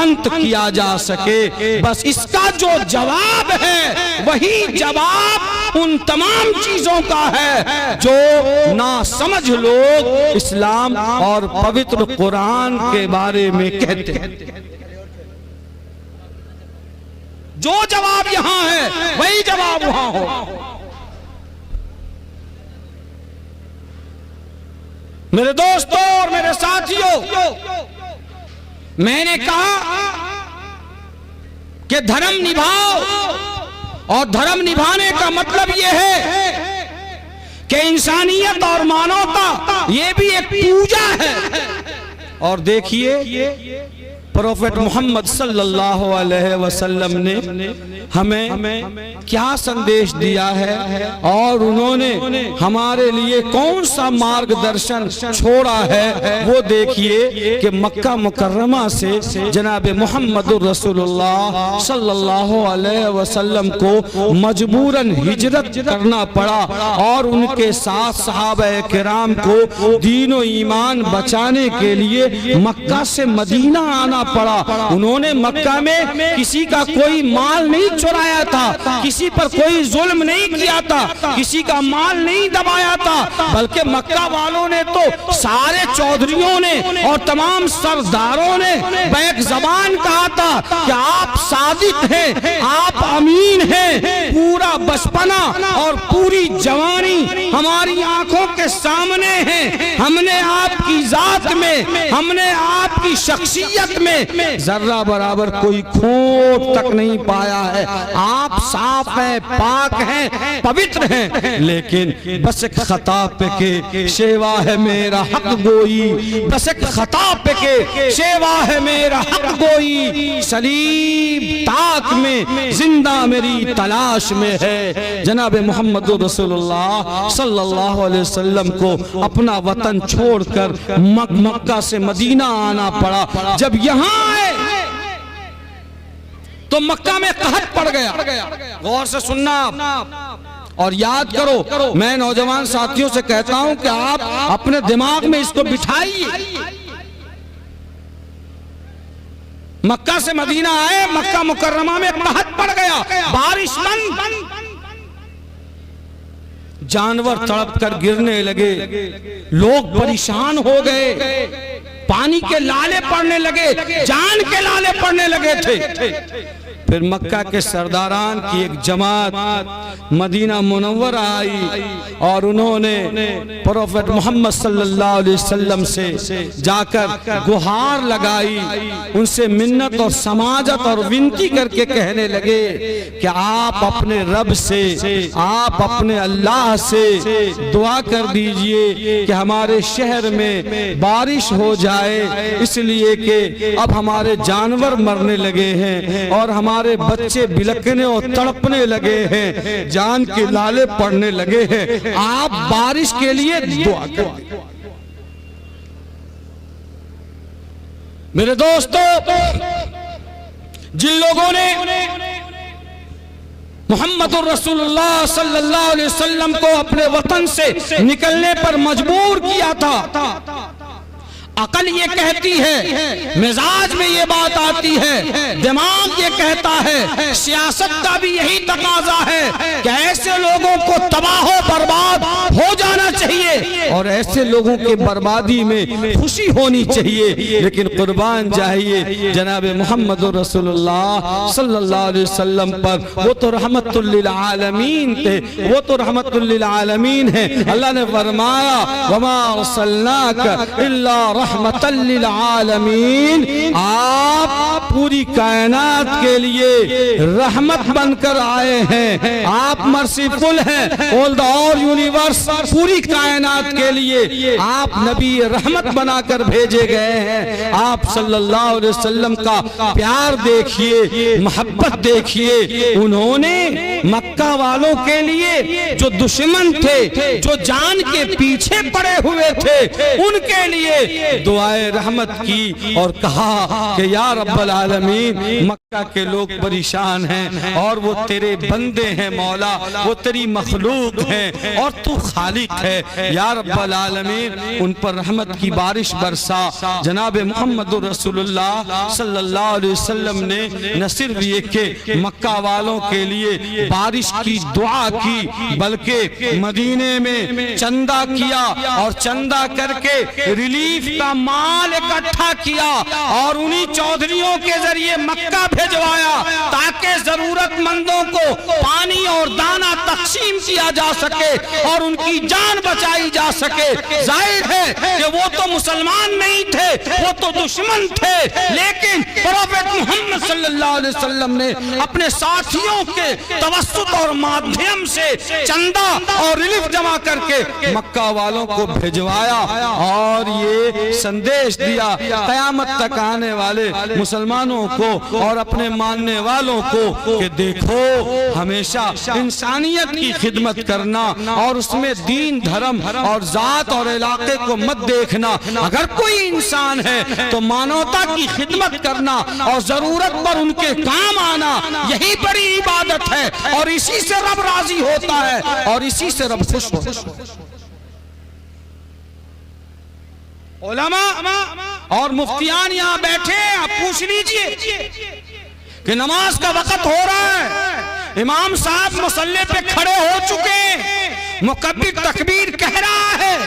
Speaker 5: अंत किया जा सके। बस इसका जो जवाब है वही जवाब उन तमाम चीजों का है जो नासमझ लोग इस्लाम और पवित्र कुरान के बारे में कहते हैं। जो जवाब यहां है वही जवाब वहां हो। मेरे दोस्तों और मेरे साथियों, मैंने कहा कि धर्म निभाओ और धर्म निभाने का मतलब यह है कि इंसानियत और मानवता ये भी एक पूजा है। और देखिए प्रोफेट मोहम्मद सल्लल्लाहु अलैहि वसल्लम ने हमें क्या संदेश दिया है और उन्होंने हमारे लिए कौन सा मार्गदर्शन छोड़ा है, वो देखिए कि मक्का मुकर्रमा से जनाब मोहम्मदुर रसूलुल्लाह सल्लल्लाहु अलैहि वसल्लम को मजबूरन हिजरत करना पड़ा और उनके साथ सहाबा किराम को दीन और ईमान बचाने के लिए मक्का से मदीना आना पड़ा। उन्होंने मक्का में किसी का कोई माल नहीं चुराया था, किसी पर कोई जुल्म नहीं किया था, किसी का माल नहीं दबाया था, बल्कि मक्का वालों ने तो सारे चौधरियों ने और तमाम सरदारों ने बैक जबान कहा था कि आप सादिक हैं, आप अमीन हैं। पूरा बचपना और पूरी जवानी हमारी आंखों के सामने है। हमने आपकी जात में, हमने आपकी शख्सियत में जर्रा बराबर कोई खोट तक नहीं पाया है। आप साफ हैं, पाक हैं, पवित्र हैं, लेकिन बस एक खता पे के शेवा है मेरा हक गोई, बस एक खता पे के शेवा है मेरा हक गोई, सलीब ताक में जिंदा मेरी तलाश में है। जनाब मोहम्मद रसूलुल्लाह सल्लल्लाहु अलैहि वसल्लम को अपना वतन छोड़कर मक्का से मदीना आना पड़ा। जब यहाँ आए तो मक्का में कहत पड़ गया। गौर से सुनना और याद करो, मैं नौजवान साथियों से कहता हूं कि आप अपने दिमाग में इसको बिठाइए। मक्का से मदीना आए, मक्का मुकर्रमा में कहत पड़ गया, बारिश बंद, जानवर तड़प कर गिरने लगे, लोग परेशान हो गए, पानी के लाले पड़ने लगे, जान के लाले पड़ने लगे थे। फिर मक्का के सरदारान की एक जमात मदीना मुनव्वरा आई और उन्होंने प्रोफेट मोहम्मद सल्लल्लाहु अलैहि वसल्लम से जाकर गुहार लगाई, उनसे मिन्नत और समाजत और विनती करके कहने लगे कि आप अपने रब से, आप अपने अल्लाह से दुआ कर दीजिए कि हमारे शहर में बारिश हो जाए, इसलिए कि अब हमारे जानवर मरने लगे हैं और हमारे बच्चे बिलकने और तड़पने लगे हैं, जान के लाले पड़ने लगे हैं, आप बारिश के लिए दुआ करें। मेरे दोस्तों, जिन लोगों ने मुहम्मदुर रसूलुल्लाह सल्लल्लाहु अलैहि वसल्लम को अपने वतन से निकलने पर मजबूर किया था, अकल ये कहती है, मिजाज में ये बात आती है, दिमाग ये कहता है, सियासत का भी यही तकाजा है कि ऐसे लोगों को तबाह बर्बाद हो जाना चाहिए और ऐसे लोगों के बर्बादी में खुशी होनी चाहिए। लेकिन कुर्बान चाहिए जनाब मोहम्मद रसूलुल्लाह सल्लल्लाहु अलैहि वसल्लम पर, वो तो रहमतुल लिल आलमीन थे, वो तो रहमतुल लिल आलमीन है। अल्लाह ने फरमाया वमा अरसलनाका इल्ला रहमतल लिल आलमीन, आप पूरी कायनात के लिए रहमत बनकर आए हैं, आप मर्सीफुल हैं, ऑल द ऑल यूनिवर्स, पूरी कायनात के लिए आप नबी रहमत बनाकर भेजे गए हैं। आप सल्लल्लाहु अलैहि वसल्लम का प्यार देखिए, मोहब्बत देखिए। उन्होंने मक्का वालों के लिए जो दुश्मन थे, जो जान के पीछे पड़े हुए थे, उनके लिए दुआए रहमत की और कहा कि या रब्बल आलमीन, मक्का के लोग परेशान हैं और वो तेरे बंदे हैं मौला, वो तेरी मखलूक हैं और तू खालिक है। या रब्बल आलमीन, उन पर रहमत की बारिश बरसा। जनाब मोहम्मद रसूलुल्लाह सल्लल्लाहु अलैहि वसल्लम ने न सिर्फ ये कि मक्का वालों के लिए बारिश की दुआ की, बल्कि मदीने में चंदा किया और चंदा करके रिलीफ का माल इकट्ठा किया और उन्हीं चौधरियों के जरिए मक्का भिजवाया ताकि जरूरतमंदों को पानी और दाना तकसीम किया जा सके और उनकी जान बचाई जा सके। जाहिर है कि वो तो मुसलमान नहीं थे, वो तो दुश्मन थे, लेकिन प्रोफेट मोहम्मद सल्लल्लाहु अलैहि वसल्लम ने अपने साथियों के तवस्सुत और माध्यम से चंदा और रिलीफ जमा करके मक्का वालों को भिजवाया और ये संदेश दिया कयामत तक आने वाले मुसलमानों को और अपने मानने वालों को कि देखो, हमेशा इंसानियत की खिदमत करना और उसमें दीन, धर्म और जात और इलाके को मत देखना। अगर कोई इंसान है तो मानवता की खिदमत करना और जरूरत पर उनके काम आना, यही बड़ी इबादत है और इसी से रब राजी होता है और इसी से रब खुश होता है। उलमा और मुफ्तियान यहाँ बैठे, आप पूछ लीजिए कि नमाज का वक्त हो रहा है, इमाम साहब मुसल्ले पे खड़े हो चुके हैं, मुकब्बिर तकबीर कह रहा है,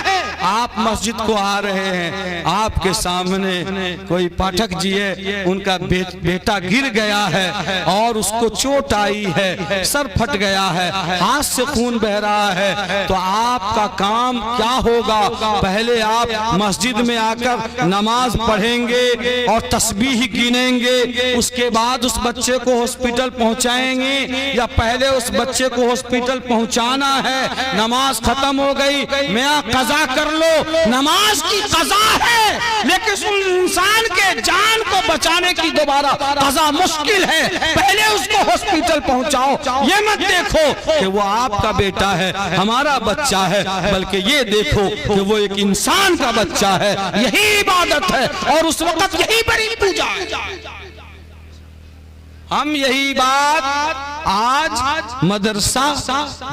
Speaker 5: आप मस्जिद को आ रहे हैं, आपके सामने कोई पाठक जी है, उनका बेटा गिर गया है और उसको चोट आई है, सर फट गया है, हाथ से खून बह रहा है, तो आपका काम क्या होगा? पहले आप मस्जिद में आकर नमाज पढ़ेंगे और तस्बीह गिनेंगे, उसके बाद उस बच्चे को हॉस्पिटल पहुंचाएंगे, या पहले उस बच्चे को हॉस्पिटल पहुंचाना है, नमाज खत्म हो गई, मैं कज़ा कर लो, नमाज की कज़ा है, लेकिन उस इंसान के जान को बचाने की दोबारा कज़ा मुश्किल है, पहले उसको हॉस्पिटल पहुंचाओ। ये मत देखो कि वो आपका बेटा है, हमारा बच्चा है, बल्कि ये देखो कि वो एक इंसान का बच्चा है। यही इबादत है और उस वक्त यही बड़ी पूजा है। हम यही बात आज मदरसा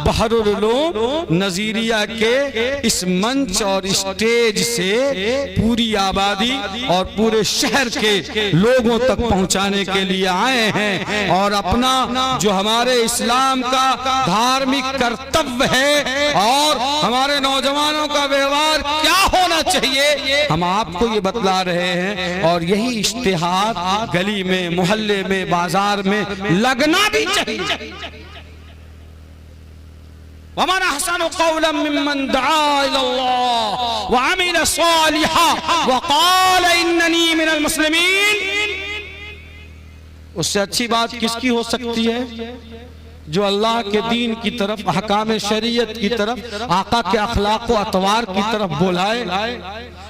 Speaker 5: बहरुल उलूम नजीरिया के इस मंच और स्टेज से पूरी आबादी और पूरे शहर के लोगों तक पहुंचाने के लिए आए हैं और अपना जो हमारे इस्लाम का धार्मिक कर्तव्य है और हमारे नौजवानों का व्यवहार क्या होना चाहिए, हम आपको ये बतला रहे हैं। और यही इश्तिहार गली में, मोहल्ले में, बाजार में लगना भी चाहिए। वमन अहसनु क़ौलन मिम्मन दआ इलल्लाह व अमिल सालिहा व क़ाल इन्ननी मिनल मुस्लिमीन। उससे अच्छी बात किसकी हो सकती है? जो अल्लाह के दीन की तरफ, अहकाम शरीयत की तरफ, आका के अखलाक व अतवार की तरफ बुलाए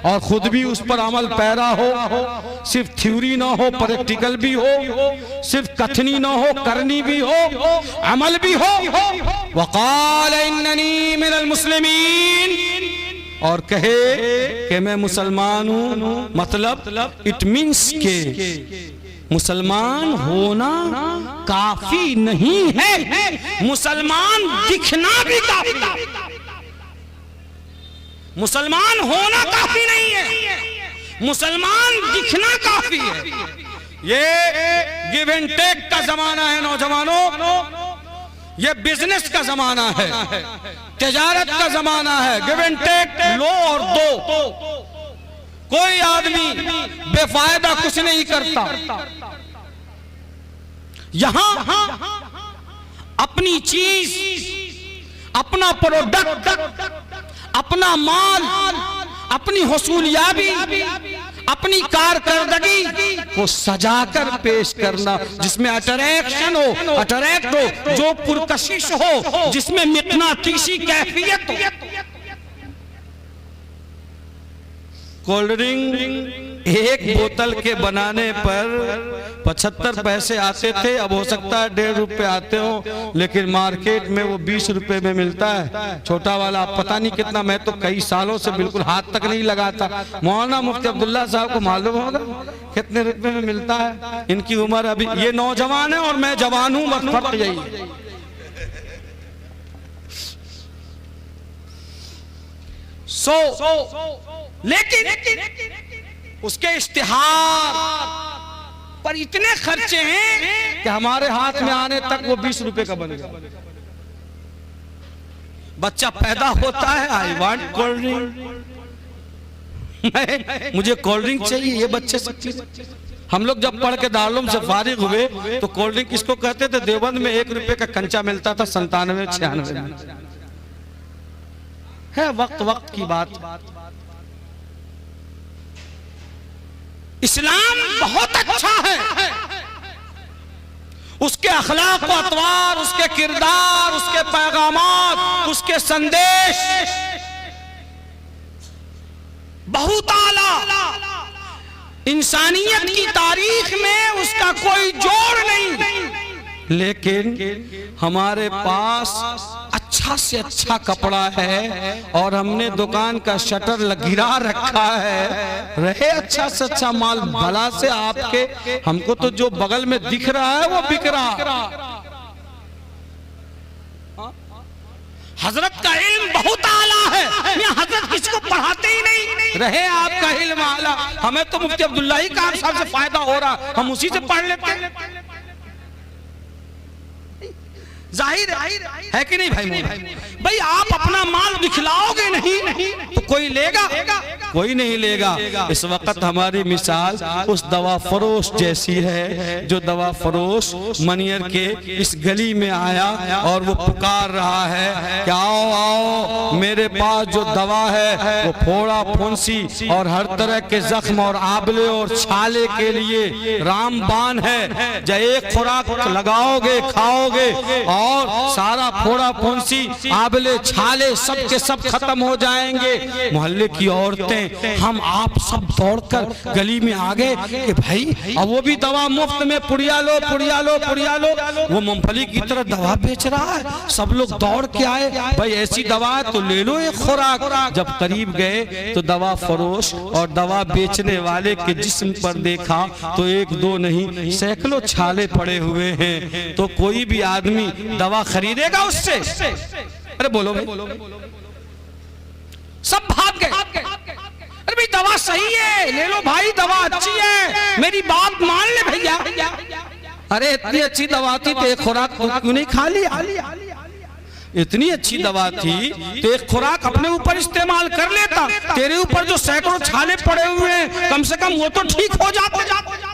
Speaker 5: और खुद भी उस पर अमल पैरा हो, सिर्फ थ्योरी ना हो, प्रैक्टिकल भी हो, सिर्फ कथनी ना हो, करनी भी हो, अमल भी हो। वक़ाल इन्ननी मिनल मुस्लिमीन, और कहे कि मैं मुसलमान हूँ, मतलब इट मीन्स के मुसलमान होना काफी नहीं है, मुसलमान दिखना भी काफी, मुसलमान होना काफी नहीं है, मुसलमान दिखना काफी है। ये गिव एंड टेक का जमाना है नौजवानों, ये बिजनेस का जमाना है, तिजारत का जमाना है। गिव एंड टेक, लो और दो, कोई आदमी बेफायदा कुछ नहीं करता। यहां अपनी चीज, अपना प्रोडक्ट, अपना माल, अपनी हुसूलियाबी, अपनी कारकर्दगी को सजाकर पेश करना, जिसमें अट्रैक्शन हो, अट्रैक्ट हो, जो पुरकशिश हो, जिसमें मिकनातीसी कैफियत हो। कोल्ड ड्रिंक एक बोतल के बनाने पर 75 पैसे आते थे, अब हो सकता है 1.5 रुपए आते हो, लेकिन मार्केट में वो 20 रुपए में मिलता है छोटा वाला। पता नहीं कितना, मैं तो कई सालों से बिल्कुल हाथ तक नहीं लगाता। मौलाना मुफ्ती अब्दुल्ला साहब को मालूम होगा कितने रुपए में मिलता है। इनकी उम्र अभी, ये नौजवान है और मैं जवान हूं, बस फर्क यही है। लेकिन उसके इश्तिहार पर इतने खर्चे हैं कि हमारे हाथ में आने तक वो 20 रुपए का बन गया। बच्चा पैदा होता है, आई वांट कोल्ड ड्रिंक, मुझे कोल्ड ड्रिंक चाहिए। ये बच्चे से हम लोग जब पढ़ के दारुल से फारिग हुए तो कोल्ड ड्रिंक किसको कहते थे? देवबंद में 1 रुपए का कंचा मिलता था 97-96 में। है वक्त वक्त की बात। इस्लाम बहुत अच्छा है, उसके अखलाक व अतवार, उसके किरदार, उसके पैगामात, उसके संदेश बहुत आला। इंसानियत की तारीख में उसका कोई जोड़ नहीं, लेकिन हमारे पास अच्छा से अच्छा कपड़ा है और हमने दुकान का शटर गिरा रखा है। रहे अच्छा से अच्छा माल भला से आपके, हमको तो जो बगल में दिख रहा है वो बिक रहा। हजरत का इल्म बहुत आला है, यहाँ हजरत किसको पढ़ाते ही नहीं। रहे आपका इल्म आला, हमें तो मुफ्ती अब्दुल्ला ही कान साहब से फायदा हो रहा, हम उसी से पढ़ लेते हैं। जाहिर है कि नहीं भाई? भाई आप अपना माल दिखलाओगे नहीं तो कोई लेगा? कोई नहीं लेगा। इस वक्त हमारी मिसाल उस दवा फरोश जैसी है जो दवा फरोश मनियर के इस गली में आया और वो पुकार रहा है कि आओ आओ, मेरे पास जो दवा है वो फोड़ा फुंसी और हर तरह के जख्म और आबले और छाले के लिए रामबान है। जब एक खुराक लगाओगे, खाओगे और सारा फोड़ा फुंसी आबले छाले सब के सब खत्म हो जाएंगे। मोहल्ले की औरतें, हम आप सब दौड़कर गली में आ गए कि भाई अब वो भी दवा मुफ्त में, पुड़िया लो पुड़िया लो पुड़िया लो। वो मूंगफली की तरह दवा बेच रहा है, सब लोग दौड़ के आए, भाई ऐसी दवा है तो ले लो एक खुराक। जब करीब गए तो दवा फरोश और दवा बेचने वाले के जिस्म पर देखा तो 1-2 नहीं सैकड़ों छाले पड़े हुए हैं। तो कोई भी आदमी दवा खरीदेगा उससे? अरे बोलो भाई, सब भाग गए। अरे भाई दवा सही है, ले लो भाई, दवा अच्छी है, मेरी बात मान ले भैया। अरे इतनी अच्छी दवा थी तो एक खुराक क्यों नहीं खा लिया? इतनी अच्छी दवा थी तो एक खुराक अपने ऊपर इस्तेमाल कर लेता। तेरे ऊपर जो सैकड़ों छाले पड़े हुए हैं, कम से कम वो तो ठीक हो जाते।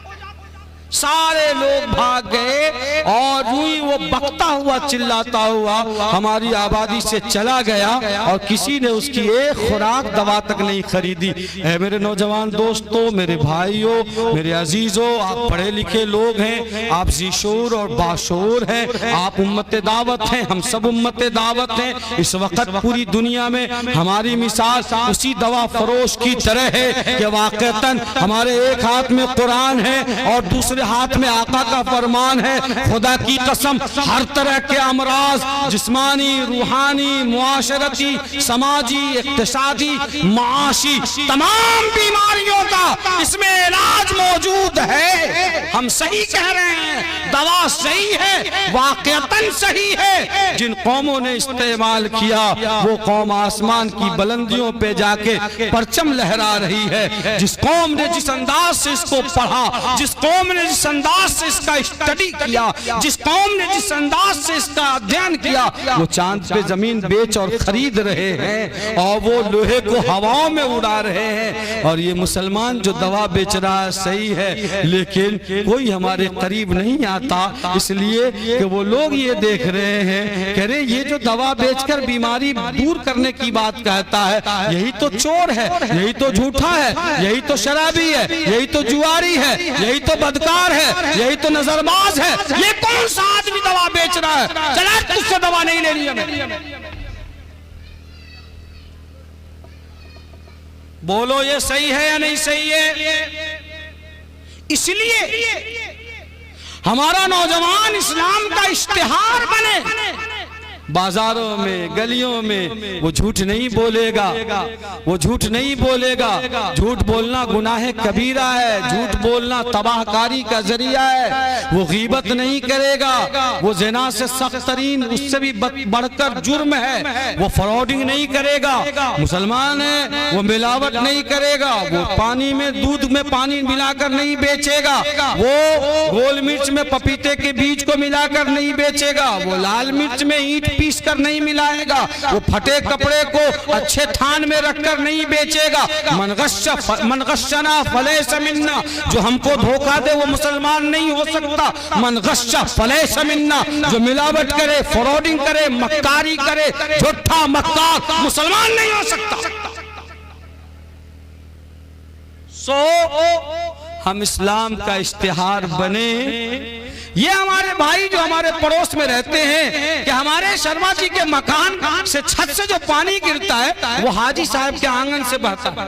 Speaker 5: सारे लोग भाग गए और यूं ही वो बकता हुआ चिल्लाता हुआ हमारी आबादी से चला गया और किसी ने उसकी एक खुराक दवा तक नहीं खरीदी। है मेरे नौजवान दोस्तों, मेरे भाइयों, मेरे अजीजों, आप पढ़े लिखे लोग हैं, आप ज़ीशूर और बाशूर हैं, आप उम्मत दावत हैं, हम सब उम्मत दावत हैं। इस वक्त पूरी दुनिया में हमारी मिसाल उसी दवा फरोश की तरह है कि वाक़तन हमारे एक हाथ में कुरान है और दूसरे हाथ में आका का फरमान है। खुदा की कसम, हर तरह के अमराज, जिस्मानी, रूहानी, मुआशरती, समाजी, इक्तिसादी, माशी, तमाम बीमारियों का इसमें इलाज मौजूद है। हम सही कह रहे हैं, दवा सही है, वाक़तन सही है। जिन कौमों ने इस्तेमाल किया वो कौम आसमान की बुलंदियों पे जाके परचम लहरा रही है। जिस कौम ने जिस अंदाज से इसको पढ़ा, जिस कौम ने जिस अंदाज से इसका स्टडी किया, जिस कौम ने जिस अंदाज से इसका अध्ययन किया, वो चांद पे जमीन बेच और खरीद रहे हैं और वो लोहे को हवाओं में उड़ा रहे हैं। और ये मुसलमान जो दवा बेच रहा है सही है, लेकिन कोई हमारे करीब नहीं आता, इसलिए कि वो लोग ये देख रहे हैं, कह रहे ये जो दवा बेचकर बीमारी दूर करने की बात कहता है, यही तो चोर है, यही तो झूठा है, यही तो शराबी है, यही तो जुआरी है, यही तो बदकार है, यही तो नजरबाज है। ये कौन सा आदमी दवा बेच रहा है? चला तुझसे दवा नहीं लेनी हमें। बोलो ये सही है या नहीं सही है? इसलिए हमारा नौजवान इस्लाम का इश्तिहार बने, बाजारों में गलियों में वो झूठ नहीं बोलेगा, वो झूठ नहीं बोलेगा। झूठ बोलना गुनाह कबीरा है, झूठ बोलना तबाहकारी का जरिया है। वो गीबत नहीं करेगा, वो ज़िना से सख्त तरीन, उससे भी बढ़कर जुर्म है। वो फ्रॉडिंग नहीं करेगा, मुसलमान है, वो मिलावट नहीं करेगा, वो पानी में दूध में पानी मिलाकर नहीं बेचेगा, वो गोल मिर्च में पपीते के बीज को मिलाकर नहीं बेचेगा, वो लाल मिर्च में ईंट पीस कर नहीं मिलाएगा, वो फटे कपड़े को अच्छे थान में रखकर नहीं बेचेगा। मनगश्शना फलैस मिन्ना, जो हमको धोखा दे वो मुसलमान नहीं हो सकता। मनगश्शा फलैस मिन्ना, जो मिलावट करे, फ्रॉडिंग करे, मक्कारी करे, झूठा मक्कार मुसलमान नहीं हो सकता। हम इस्लाम का इश्तिहार बने। ये हमारे भाई जो हमारे पड़ोस में रहते हैं कि हमारे शर्मा जी के मकान से छत से जो पानी गिरता है वो हाजी साहब के आंगन से बहता है,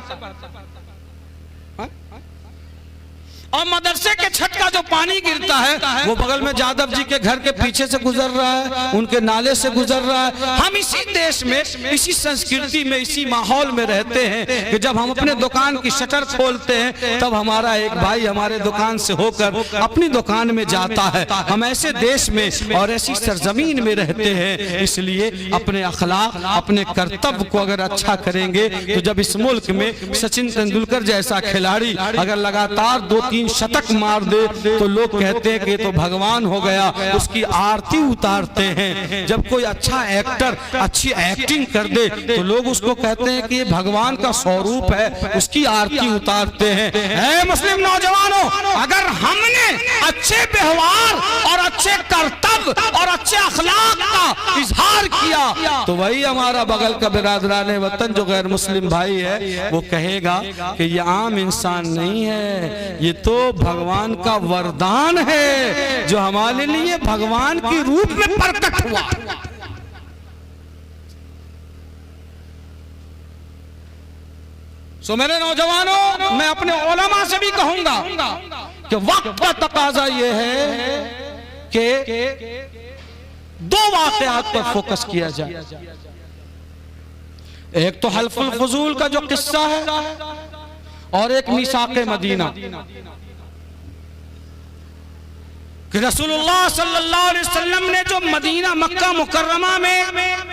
Speaker 5: और मदरसे के छत का जो पानी गिरता है वो बगल में जादव जी के घर के पीछे से गुजर रहा है, उनके नाले से गुजर रहा है। हम इसी देश में, इसी संस्कृति में, इसी माहौल में रहते हैं कि जब हम अपने दुकान की शटर खोलते हैं तब हमारा एक भाई हमारे दुकान से होकर अपनी दुकान में जाता है। हम ऐसे देश में और ऐसी सरजमीन में रहते हैं, इसलिए अपने अखलाक, अपने कर्तव्य को अगर अच्छा करेंगे तो जब इस मुल्क में सचिन तेंदुलकर जैसा खिलाड़ी अगर लगातार 2-3 शतक मार दे तो लोग कहते हैं कि ये तो भगवान हो गया, उसकी आरती उतारते हैं। जब कोई अच्छा एक्टर अच्छी एक्टिंग कर दे तो लोग उसको कहते हैं कि ये भगवान का स्वरूप है, उसकी आरती उतारते हैं। ऐ मुस्लिम नौजवानों, अगर हमने अच्छे व्यवहार और अच्छे कर्तव्य और अच्छे अखलाक का इजहार किया तो वही हमारा बगल का बिरादरान वतन जो गैर मुस्लिम भाई है वो कहेगा कि ये आम इंसान नहीं है, ये तो भगवान का वरदान है जो हमारे लिए भगवान के रूप में प्रकट हुआ। सो मेरे नौजवानों, मैं अपने उलमा से भी कहूंगा कि वक्त का तकाजा यह है कि 2 वाक़यात पर फोकस किया जाए। एक तो हल्फुल फजूल का जो किस्सा है और एक मीसाक़े मदीना कि रसूलुल्लाह सल्लल्लाहु अलैहि वसल्लम ने जो मदीना मक्का मुकर्रमा में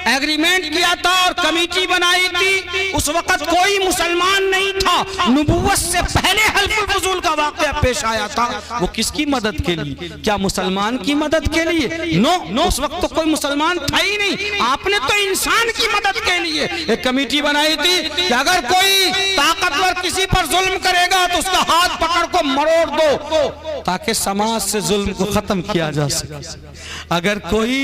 Speaker 5: एग्रीमेंट किया था और कमेटी बनाई थी, उस वक्त कोई मुसलमान नहीं था। नबूवत से पहले हल्फुल फजूल का वाक़या पेश आया था। वो किसकी मदद के लिए? क्या मुसलमान की मदद के लिए? नो, उस वक्त तो कोई मुसलमान था ही नहीं। आपने तो इंसान की मदद के लिए एक कमेटी बनाई थी कि अगर कोई ताकतवर किसी पर जुल्म करेगा तो उसका हाथ पकड़ को मरोड़ दो ताकि समाज से जुल्म को खत्म किया जा सके। अगर कोई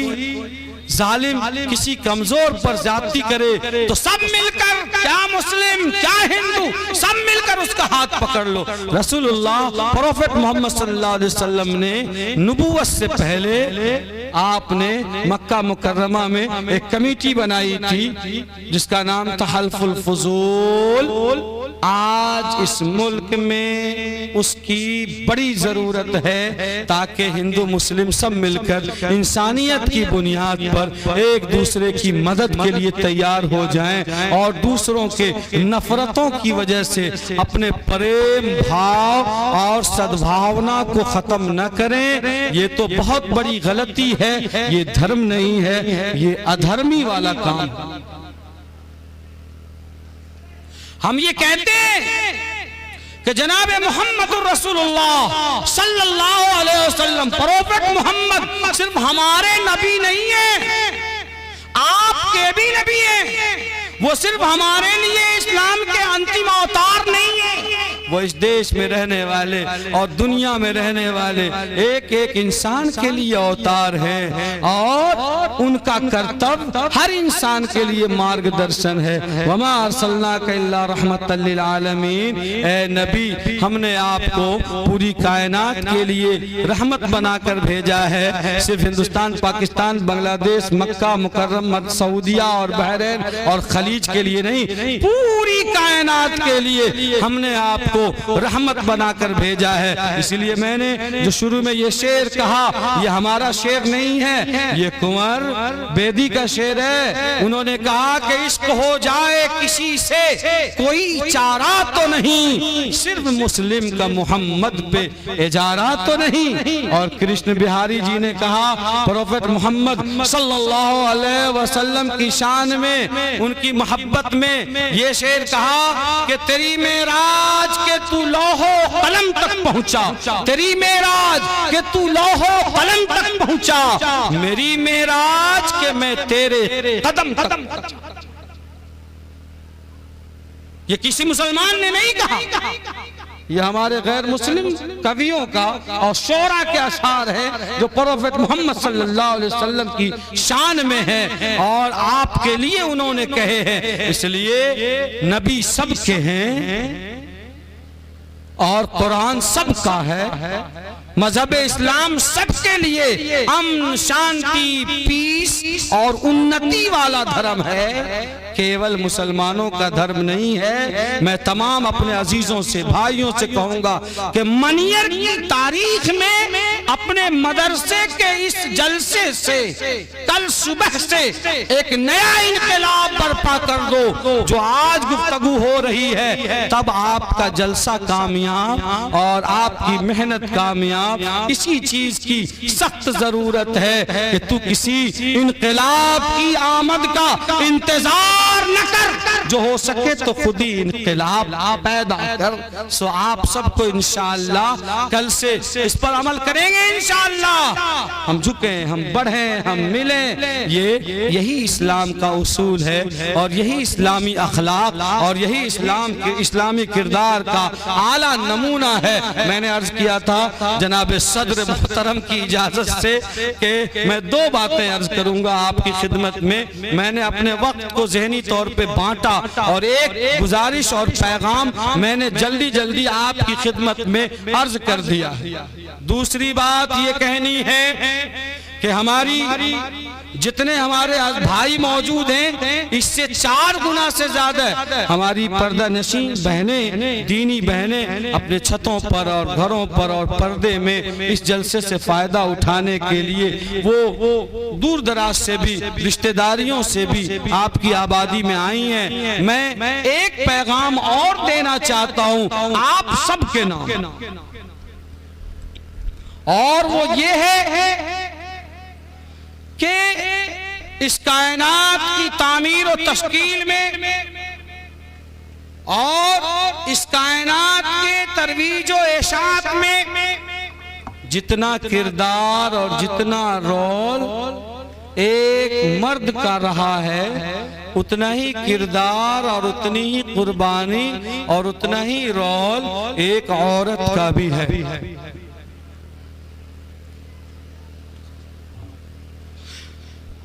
Speaker 5: जालिम किसी कमजोर पर ज्यादती करे तो सब मिलकर, क्या मुस्लिम क्या हिंदू, सब मिलकर उसका हाथ पकड़ लो। रसूलुल्लाह प्रोफेट मोहम्मद सल्लल्लाहु अलैहि वसल्लम ने नबूवत से पहले आपने मक्का मुकर्रमा में एक कमेटी बनाई थी जिसका नाम था हल्फुल फजूल। आज इस मुल्क में उसकी बड़ी जरूरत है ताकि हिंदू मुस्लिम सब मिलकर इंसानियत की बुनियाद पर एक दूसरे की मदद के लिए तैयार हो जाएं और दूसरों के नफरतों की वजह से अपने प्रेम भाव और सद्भावना को खत्म न करें। ये तो बहुत बड़ी गलती है, ये धर्म नहीं है, ये अधर्मी वाला काम है। हम ये कहते हैं कि जनाब मोहम्मद रसूलुल्लाह सल्लल्लाहु अलैहि वसल्लम, प्रोफेट मोहम्मद सिर्फ हमारे नबी नहीं है, आपके भी नबी हैं। वो सिर्फ हमारे लिए इस्लाम के अंतिम अवतार नहीं है, वो इस देश में रहने वाले और दुनिया में रहने वाले एक एक इंसान के लिए अवतार है और उनका कर्तव्य हर इंसान के लिए मार्गदर्शन है। वमा अरसलनाका इल्ला रहमतल लिल आलमीन, ए नबी हमने आपको पूरी कायनात के लिए रहमत बनाकर भेजा है। सिर्फ हिंदुस्तान, पाकिस्तान, बांग्लादेश, मक्का मुकर्रम, सऊदिया और बहरीन और खलीज के लिए नहीं, पूरी कायनात के लिए हमने आपको रहमत बनाकर भेजा है। इसलिए मैंने जो शुरू में ये शेर कहा, ये हमारा शेर नहीं है, ये कुंवर बेदी का शेर है। उन्होंने कहा कि इश्क हो जाए किसी से कोई चारा तो नहीं, सिर्फ मुस्लिम का मोहम्मद पे इजारा तो नहीं। और कृष्ण बिहारी जी ने कहा प्रोफेट मोहम्मद सल्लल्लाहु अलैहि वसल्लम की शान में, उनकी मोहब्बत में ये शेर कहा कि तेरी मेराज के तू लौहो कलम तक पहुंचा, तेरी मेराज के तू लौहो कलम तक पहुंचा, मेरी मेराज के मैं तेरे कदम तक पहुंचा। ये किसी मुसलमान ने नहीं कहा, ये हमारे गैर मुस्लिम कवियों का और शोरा के अशार है जो प्रोफेट मोहम्मद सल्लल्लाहु अलैहि वसल्लम की शान में है और आपके लिए उन्होंने कहे हैं। इसलिए नबी सबके हैं और कुरान सबका है, मजहब इस्लाम सबके लिए अमन, शांति, पीस और उन्नति वाला धर्म है, केवल मुसलमानों का धर्म नहीं है। मैं तमाम अपने अजीजों से, भाइयों से कहूंगा कि मनियर की तारीख में अपने मदरसे के इस जलसे से कल सुबह से एक नया इनकलाब बर्पा कर दो। जो आज गुफ्तगू हो रही है, तब आपका जलसा कामयाब और आपकी मेहनत कामयाब। इसी चीज की सख्त जरूरत है कि तू किसी इनकलाब की आमद का इंतजार न कर, जो हो सके तो खुद ही इनकलाब पैदा कर। सो आप सबको इंशाअल्लाह कल से इस पर अमल करेंगे इंशाअल्लाह। हम झुके, हम बढ़े, हम मिले, यही इस्लाम का उसूल है और यही इस्लामी अखलाक और यही इस्लामी किरदार का आला नमूना है। मैंने अर्ज किया था जनाब सदर मुहतरम की इजाजत से कि मैं दो बातें अर्ज करूंगा आपकी खिदमत में। मैंने अपने वक्त को ज़हनी तौर पे बांटा और एक गुजारिश और पैगाम मैंने जल्दी जल्दी आपकी खिदमत में अर्ज कर दिया। दूसरी बात ये कहनी है कि हमारी जितने हमारे भाई मौजूद हैं, इससे 4 गुना से ज्यादा हमारी पर्दा नशीं बहनें, दीनी बहनें अपने छतों पर और घरों पर और पर्दे में इस जलसे से फायदा उठाने के लिए वो दूर दराज से भी, रिश्तेदारियों से भी आपकी आबादी में आई हैं। मैं एक पैगाम और देना चाहता हूं आप सबके नाम, और वो ये है कि इस कायनात की तामीर और तश्कील में और इस कायनात के तरवीज और इशाअत में जितना किरदार और जितना रोल एक मर्द का रहा है, उतना ही किरदार और उतनी ही कुर्बानी और उतना ही रोल एक औरत का भी है।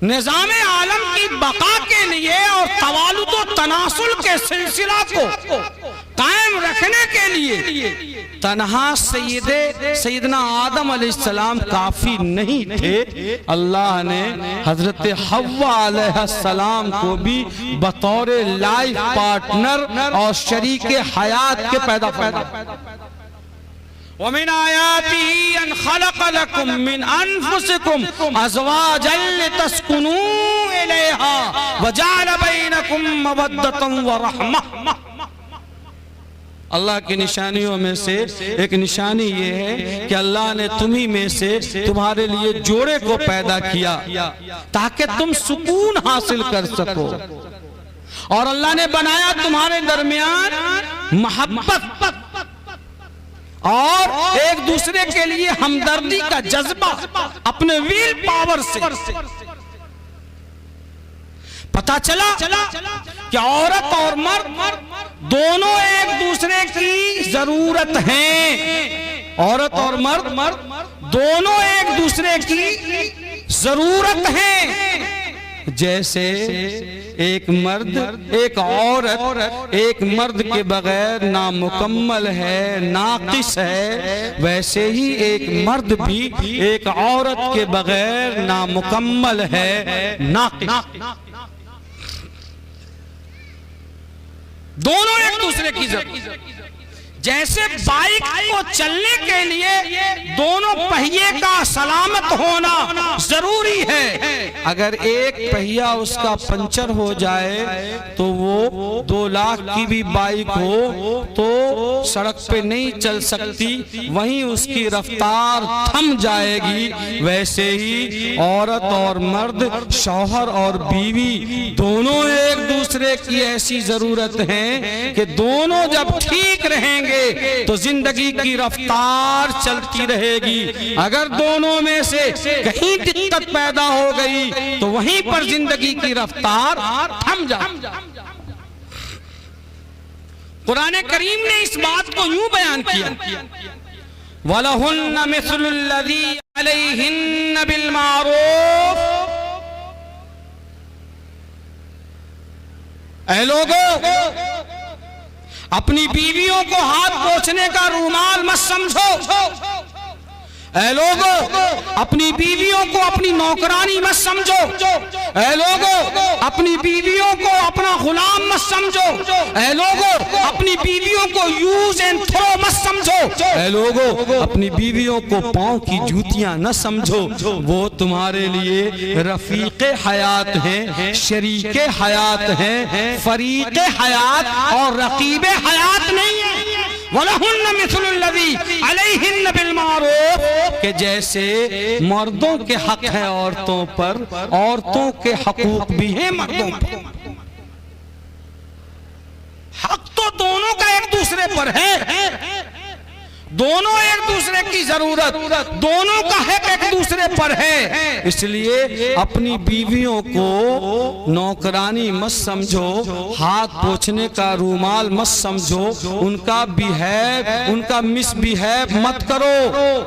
Speaker 5: निज़ामे आलम की बका के लिए और तवालुद व तनासुल के सिलसिला को कायम रखने के लिए तन्हा सैयदना आदम अलैहिस्सलाम काफी नहीं थे। अल्लाह ने हजरत हव्वा अलैहिस्सलाम को भी बतौर लाइफ पार्टनर और शरीक हयात के पैदा वमिन आयातिही अन खलक़ लकुम मिन अनफुसिकुम अज़वाजन लितस्कुनू इलैहा व जअल बैनकुम मवद्दतन व रहमह। अल्लाह की निशानियों में से एक निशानी ये है कि अल्लाह ने तुम्ही में से तुम्हारे लिए जोड़े को पैदा किया ताकि तुम सुकून हासिल कर सको, और अल्लाह ने बनाया तुम्हारे दरमियान मोहब्बत और एक दूसरे के लिए हमदर्दी का जज्बा अपने विल पावर से। पता चला कि औरत और मर्द दोनों एक दूसरे की जरूरत है। औरत और मर्द दोनों एक दूसरे की जरूरत है। जैसे एक मर्द एक औरत एक मर्द के बगैर नामुकम्मल है, नाकिस है, वैसे ही एक मर्द भी एक औरत के बगैर नामुकम्मल है, नाकिस। दोनों एक दूसरे की जरूरत। जैसे बाइक को चलने के लिए दोनों पहिए का सलामत होना जरूरी है। अगर एक पहिया उसका पंचर हो जाए तो वो 2 लाख की भी बाइक हो तो सड़क पे नहीं चल सकती, वहीं उसकी रफ्तार थम जाएगी। वैसे ही औरत और मर्द, शौहर और बीवी दोनों एक दूसरे की ऐसी जरूरत है कि दोनों जब ठीक रहेंगे तो जिंदगी की रफ्तार चलती रहेगी। अगर दोनों में से कहीं दिक्कत पैदा हो गई तो वहीं पर जिंदगी की रफ्तार थम जाए। कुरान करीम ने इस बात को यूं बयान किया, वलहुन्ना मिस्लुल्लज़ी अलैहिन्ना बिल मारूफ। ऐ लोगों, अपनी बीवियों को हाथ पोंछने का रूमाल मत समझो। ऐ लोगों, अपनी बीवियों को अपनी नौकरानी मत समझो। ऐ लोगों, अपनी बीवियों को अपना गुलाम मत समझो। ऐ लोगों, अपनी बीवियों को यूज एंड थ्रो मत समझो। ऐ लोगों, अपनी बीवियों को पांव की जूतियां न समझो। वो तुम्हारे लिए रफीके हयात हैं, शरीके हयात हैं, फरीके हयात और रकीबे हयात नहीं है। वलहुन्ना मिस्लुल्लज़ी अलैहिन्ना बिल मारूफ, कि जैसे मर्दों के हक है औरतों पर, औरतों के हकूक भी हैं मर्दों पर। हक तो दोनों का एक दूसरे पर है, दोनों एक दूसरे की जरूरत, दोनों का हक एक दूसरे पर है। इसलिए अपनी बीवियों को नौकरानी मत समझो, हाथ पोंछने का रूमाल मत समझो, उनका बिहेव, उनका मिसबिहेव मत करो,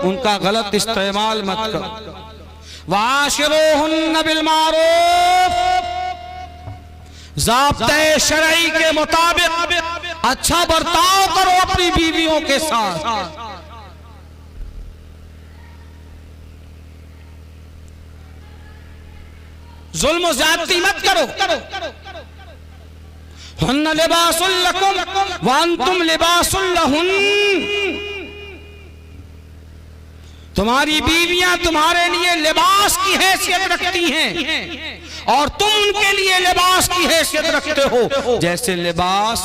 Speaker 5: उनका गलत इस्तेमाल मत करो। वाशिरूहुन्ना बिल मारूफ, ज़ाब्ते शरई के मुताबिक अच्छा बर्ताव करो अपनी बीवियों के साथ। जुल्म ज़्यादती मत करो। हुन्ना लिबासुल लकुम व अंतुम लिबासुल लहुन्न, तुम्हारी बीवियां तुम्हारे लिए लिबास की हैसियत रखती हैं और तुम उनके लिए लिबास की हैसियत रखते हो। जैसे लिबास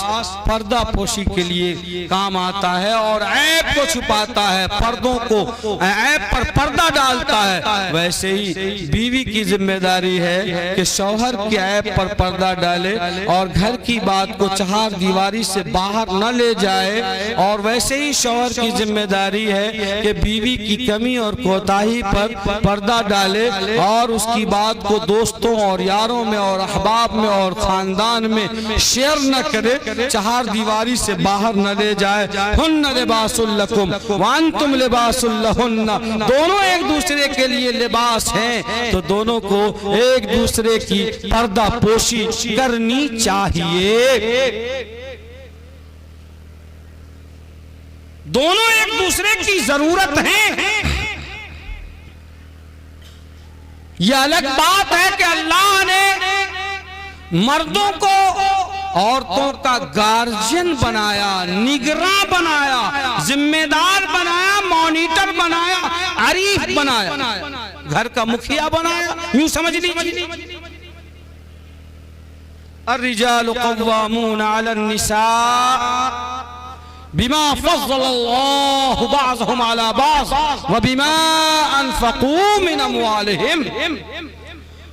Speaker 5: पर्दा पोशी के लिए काम आता है और ऐब को छुपाता है, पर्दों को ऐब पर पर्दा डालता है, वैसे ही बीवी की जिम्मेदारी है कि शौहर के ऐब पर पर्दा डाले और घर की बात को चार दीवारी से बाहर न ले जाए। और वैसे ही शौहर की जिम्मेदारी है कि बीवी की कमी और कोताही पर पर्दा डाले और उसकी बात को दोस्तों और यारों में और अहबाब में और खानदान में शेयर न करे, चार दीवारी से बाहर न ले जाए। हुन्ना लिबासुल लकुम व अंतुम लिबासुल लहुन्ना, दोनों एक दूसरे के लिए लिबास हैं, तो दोनों को एक दूसरे की पर्दा पोशी करनी चाहिए। दोनों एक दूसरे की जरूरत है। यह अलग बात है कि अल्लाह ने मर्दों को औरतों का गार्जियन बनाया, निगरां बनाया, जिम्मेदार बनाया, मॉनिटर बनाया, आरिफ बनाया, घर का मुखिया बनाया, यूं समझ लीजिए। अर्रिजालु क़व्वामूना अलन्निसा बिमा फ़ज़्ज़लल्लाहु बअज़हुम अला बअज़ व बिमा अनफ़क़ू मिन अम्वालिहिम।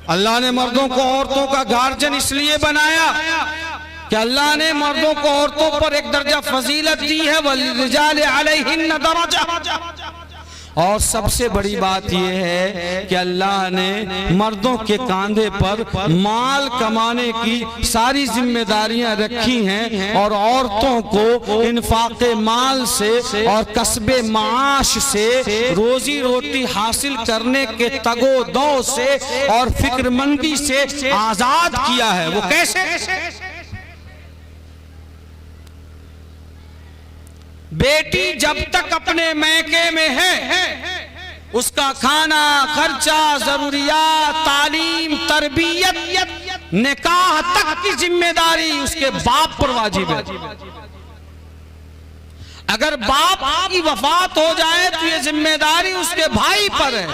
Speaker 5: अल्लाह ने मर्दों को औरतों का गार्जियन इसलिए बनाया कि अल्लाह ने मर्दों को औरतों पर एक दर्जा फजीलत दी है, वलिर्रिजालि अलैहिन्ना दरजा, और सबसे बड़ी बात यह है कि अल्लाह ने मर्दों के कांधे पर माल कमाने की सारी जिम्मेदारियां रखी हैं और औरतों को इन्फाक़े माल से और कस्बे माश से रोजी रोटी हासिल करने के तगोदो से और फिक्रमंदी से आजाद किया है। वो कैसे? बेटी जब तक अपने मैके में है उसका खाना खर्चा जरूरियात तालीम तरबियत निकाह तक की जिम्मेदारी उसके बाप पर वाजिब है। अगर बाप की वफात हो जाए तो ये जिम्मेदारी उसके भाई पर है,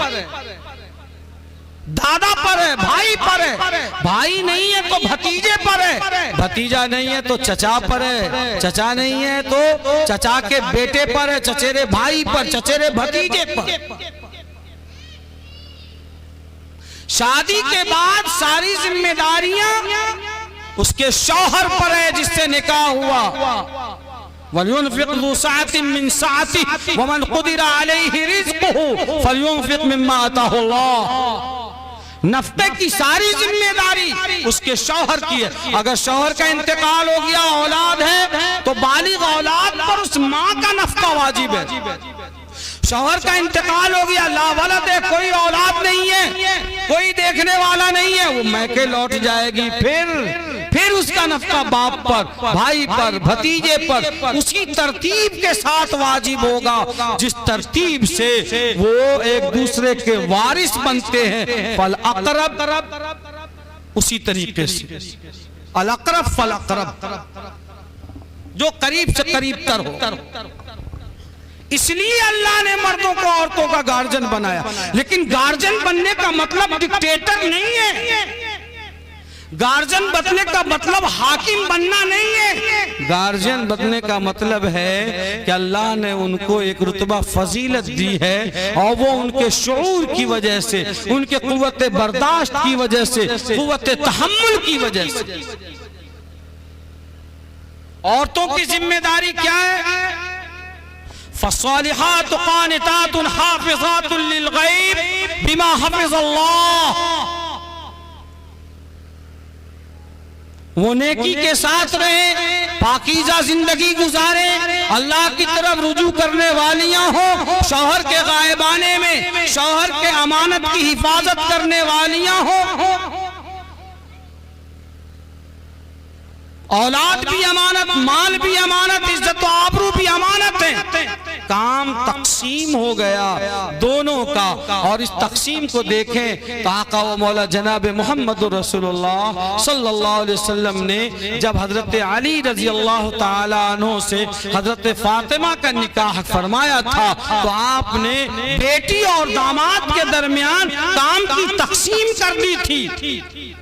Speaker 5: दादा पर है, भाई पर है। भाई नहीं है तो भतीजे पर है, भतीजा नहीं है तो चचा पर है, चचा नहीं है तो चचा के बेटे पर है, चचेरे भाई पर, चचेरे भतीजे पर। शादी के बाद सारी जिम्मेदारियां उसके शौहर पर है जिससे निकाह हुआ। वलयुनफिक़ ज़ू सअतिन मिन सअतिही वमन क़ुदिर अलैहि रिज़्क़ुहु फ़लयुनफिक़ मिम्मा आताहु अल्लाह। नफ़क़े की सारी जिम्मेदारी उसके शौहर की है। अगर शौहर का इंतकाल हो गया, औलाद है, तो बालिग औलाद पर उस माँ का नफ़क़ा वाजिब है। शौहर का इंतकाल हो गया, ला वलद है, कोई औलाद नहीं है, कोई देखने वाला नहीं है, वो मैके लौट जाएगी। फिर उसका नफ़क़ा बाप पर, भाई पर, भतीजे पर उसी तरतीब के साथ वाजिब होगा जिस तरतीब से वो एक दूसरे के वारिस बनते हैं। फल अक़रब उसी तरीके से, अल अक़रब फल अक़रब, जो करीब से करीब तर हो। इसलिए अल्लाह ने मर्दों को औरतों का गार्जियन बनाया। लेकिन गार्जियन बनने का मतलब डिक्टेटर नहीं है, गार्जियन बनने का मतलब हाकिम बनना नहीं है। गार्जियन बनने का मतलब है कि अल्लाह ने उनको एक रुतबा फजीलत दी है और वो उनके शऊर की वजह से, उनके कुव्वत बर्दाश्त की वजह से, कुव्वत तहम्मुल की वजह से। औरतों की जिम्मेदारी क्या है? फस्सालिहात क़ानितातुन हाफ़िज़ातुन लिल-ग़ैब बिमा हफ़िज़ल्लाह। वो नेकी के साथ रहे, पाकीज़ा जिंदगी गुजारे, अल्लाह की तरफ रुजू करने वालियां हो, शौहर के गायबाने में शौहर के अमानत की हिफाजत करने वालियां हो। औलाद भी अमानत, माल भी अमानत, इज्जत और आबरू भी अमानत है। काम तकसीम हो गया दोनों का। और इस तकसीम को देखें तो आका व मौला जनाब मोहम्मद रसूलुल्लाह सल्लल्लाहु अलैहि वसल्लम ने जब हजरत अली रजी अल्लाह ताला अन्हु से हजरत फातिमा का निकाह फरमाया था तो आपने बेटी और दामाद के दरमियान काम की तकसीम कर दी थी।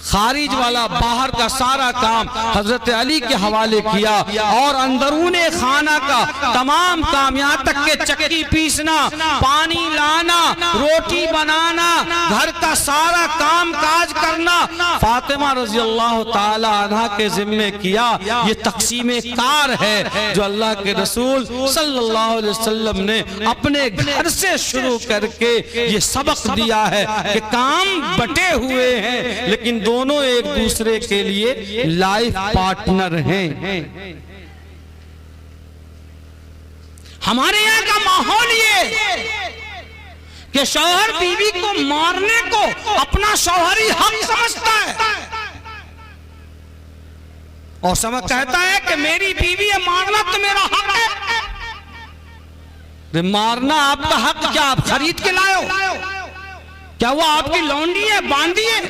Speaker 5: खारिज वाला बाहर का सारा काम हजरत अली के हवाले किया और अंदरूने खाना का तमाम काम, यहाँ तक के चक्की पीसना, पानी लाना, रोटी बनाना, घर का सारा काम काज करना फातिमा रजी अल्लाह ताला अन्हा के जिम्मे किया। ये तक़सीम कार है जो अल्लाह के रसूल सल्लल्लाहु अलैहि वसल्लम ने अपने घर से शुरू करके ये सबक दिया है कि काम बटे हुए हैं लेकिन दोनों एक दूसरे के लिए लाइफ पार्टनर हैं। हमारे यहाँ का माहौल ये कि शौहर बीवी को मारने को अपना शौहरी हक समझता है और समझ कहता है कि मेरी बीवी है, मारना तो मेरा हक है। मारना आपका हक क्या आप खरीद के लाए हो? क्या वो आपकी लौंडी है, बांदी है?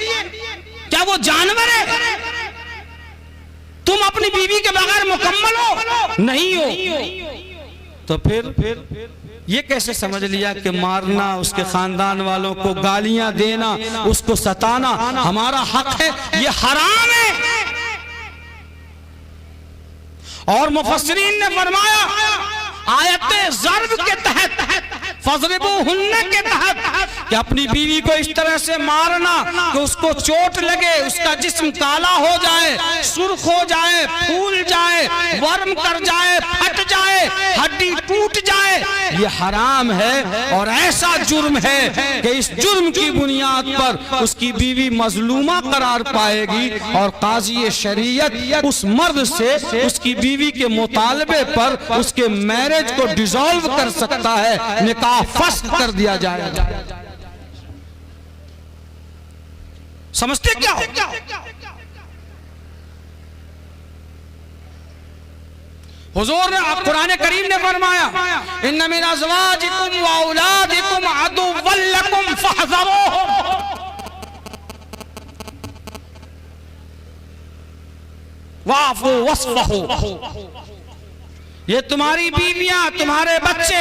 Speaker 5: क्या वो जानवर है? तुम अपनी बीवी के बगैर मुकम्मल हो? नहीं हो। तो फिर ये कैसे समझ लिया कि मारना, उसके खानदान वालों को गालियां देना, उसको सताना हमारा हक है? ये हराम है। और मुफस्सिरीन ने फरमाया आयत ज़र्ब के तहत, फज़रिबूहुन्ना के तहत कि अपनी बीवी को इस तरह से मारना कि उसको चोट लगे, उसका जिस्म काला हो जाए, सुर्ख हो जाए, फूल जाए, वर्म कर जाए, फट जाए, हड्डी टूट जाए, ये हराम है। और ऐसा जुर्म है कि इस जुर्म की बुनियाद पर उसकी बीवी मजलूमा करार पाएगी और काजी शरीयत उस मर्द से उसकी बीवी के मुतालबे पर उसके मैरिज को डिसॉल्व कर सकता है, निकाह फस्ख कर दिया जाएगा। समझते क्या हो? हुजूर ने कुरान करीम ने फरमाया इन्ना मिन अज़वाजिकुम व औलादिकुम अदुव्वल लकुम फहज़रूहुम। वाफ़ू वस्फ़हू, ये तुम्हारी बीवियां, तुम्हारे बच्चे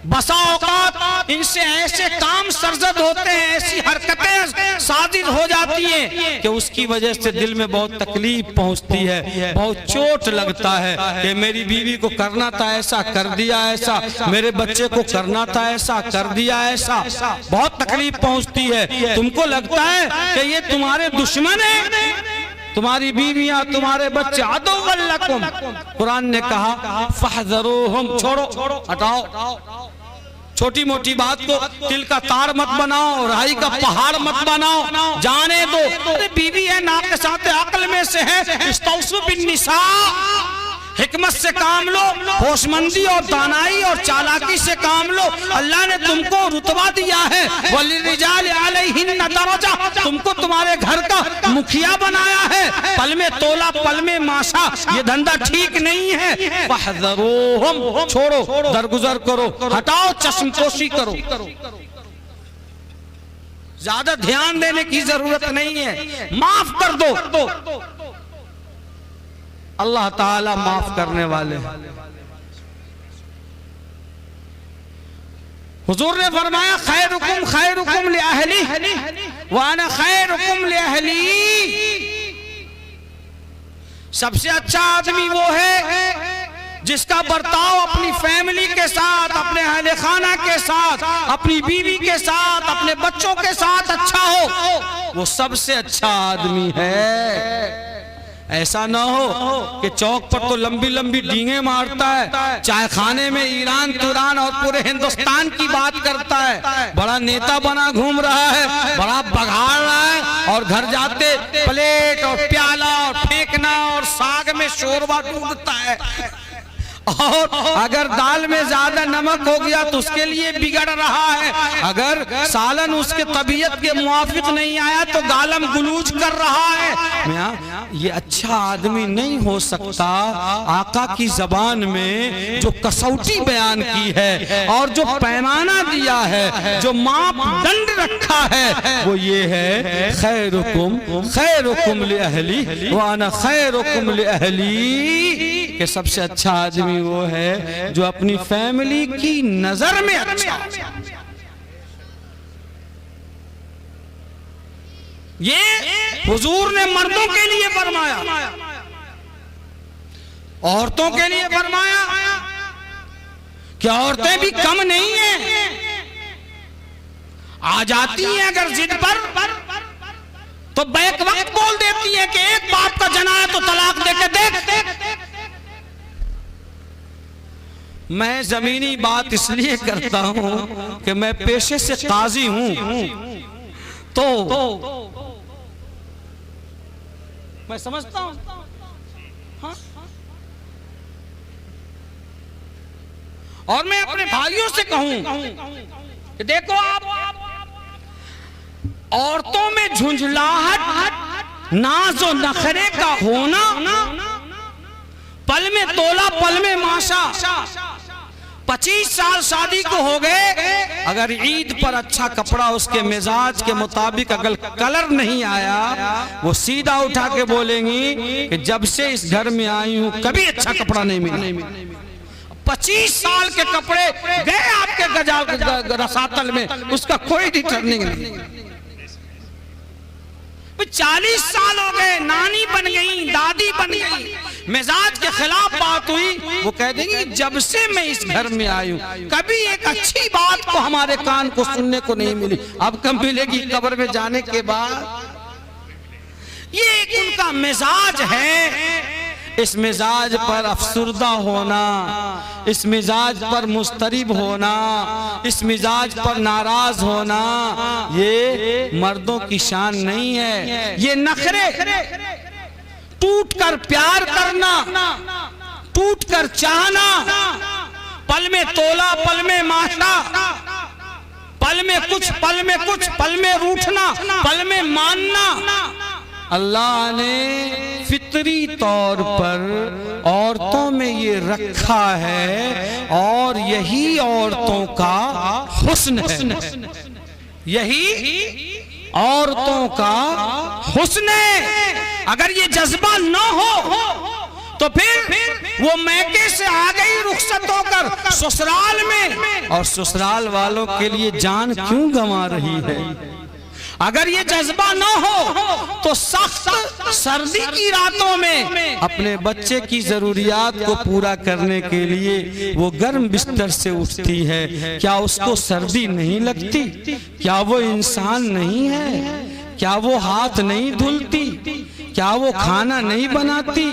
Speaker 5: बसा औकात इनसे ऐसे काम सरजद होते हैं, ऐसी हरकतें साजिद हो जाती हैं कि उसकी वजह से दिल में बहुत तकलीफ पहुंचती है, बहुत चोट लगता है कि मेरी बीवी को करना था ऐसा, कर दिया ऐसा, मेरे बच्चे को करना था ऐसा, कर दिया ऐसा, बहुत तकलीफ पहुंचती है। तुमको लगता है कि ये तुम्हारे दुश्मन है, तुम्हारी बीवियां, तुम्हारे बच्चे अदुव्वल लकुम। कुरान ने कहा फहज़रूहुम, छोड़ो, हटाओ, छोटी मोटी बात को तिल का तार मत बनाओ, राई का पहाड़ मत बनाओ, जाने दो। अरे बीवी है, नाक के साथ अक्ल में से है, इस्तौसु बिन्निसा, हिकमत से काम लो, होशमंदी और दानाई और चालाकी से काम लो। अल्लाह ने तुमको रुतबा दिया है, वलिर्रिजाल अलैहिन्ना दरजा, तुमको तुम्हारे घर का मुखिया बनाया है। पल में तोला, पल में माशा, ये धंधा ठीक नहीं है। फहज़रूहुम, छोड़ो, दरगुजर करो, हटाओ, चश्मपोशी करो, ज्यादा ध्यान देने की जरूरत नहीं है, माफ कर दो। अल्लाह ताला माफ करने वाले। हुजूर ने फरमाया खैरुकुम खैरुकुम लिअहली व अना खैरुकुम लिअहली। सबसे अच्छा आदमी वो है जिसका बर्ताव अपनी फैमिली के साथ, अपने अहले खाना के साथ, अपनी बीवी के साथ, अपने बच्चों के साथ अच्छा हो, वो सबसे अच्छा आदमी है। ऐसा ना हो कि चौक पर तो लंबी लंबी डींगे मारता है, चाय खाने में ईरान तुरान और पूरे हिंदुस्तान की बात करता है, बड़ा नेता बना घूम रहा है, बड़ा बघाड़ रहा है, और घर जाते प्लेट और प्याला और फेंकना और साग में शोरबा ढूंढता है। और अगर दाल में ज्यादा नमक हो गया तो उसके लिए बिगड़ रहा है, अगर सालन उसके तबीयत के मुआफिक नहीं आया तो गालम गुलूज कर रहा है। ये अच्छा आदमी नहीं हो सकता। आका की जबान में जो कसौटी बयान की है और जो पैमाना दिया है, जो मापदंड रखा है, वो ये है खैरुकुम खैरुकुम लिअहली व अना खैरुकुम लिअहली, कि सबसे अच्छा आदमी वो है जो अपनी फैमिली की नजर में अच्छा। ये हुजूर ने मर्दों के लिए फरमाया, औरतों के लिए फरमाया कि औरतें भी कम नहीं हैं, आ जाती हैं अगर जिद पर तो बैक वक्त बोल देती है कि एक बाप का जना है तो तलाक देके देख। मैं जमीनी बात इसलिए करता हूं कि मैं पेशे से काजी हूं, तो मैं समझता हूं। हाँ? और मैं अपने भाइयों से कहूं कि देखो, आप औरतों में झुंझलाहट, नाज और नखरे का होना, पल में तोला पल में माशा। 25 साल शादी को हो गए, अगर ईद पर अच्छा कपड़ा उसके मिजाज के मुताबिक अगर कलर नहीं आया, वो सीधा उठा के बोलेंगी कि जब से इस घर में आई हूं कभी अच्छा कपड़ा नहीं मिला। 25 साल के कपड़े गए आपके रसातल में, उसका कोई रिटर्निंग नहीं। 40 साल हो गए, नानी बन गई, दादी बन गई, मिजाज के खिलाफ बात हुई, वो कह देंगी जब से मैं इस घर में आई हूँ कभी एक अच्छी बात को हमारे कान को सुनने को नहीं मिली, अब कब मिलेगी कब्र में जाने के बाद। ये एक उनका मिजाज है। इस मिजाज पर अफसुर्दा होना, इस मिजाज पर मुस्तरिब होना, इस मिजाज पर नाराज होना, ये मर्दों की शान नहीं है। ये नखरे, टूट कर प्यार करना, टूट कर चाहना, पल में तोला पल में माशा, पल में कुछ पल में कुछ, पल में रूठना पल में मानना, अल्लाह ने फितरी तौर पर औरतों में ये रखा है और यही औरतों का हुस्न है, यही औरतों का हुस्न है। अगर ये जज्बा न हो तो फिर वो मैके से आ गई रुखसत होकर ससुराल में, और ससुराल वालों के लिए जान क्यों गंवा रही है। अगर ये जज्बा ना हो तो सख्त सर्दी की रातों में अपने बच्चे की जरूरियात को पूरा करने के लिए वो गर्म बिस्तर से उठती है। क्या उसको सर्दी नहीं लगती? क्या वो इंसान नहीं है? क्या वो हाथ नहीं धुलती? क्या वो खाना नहीं बनाती?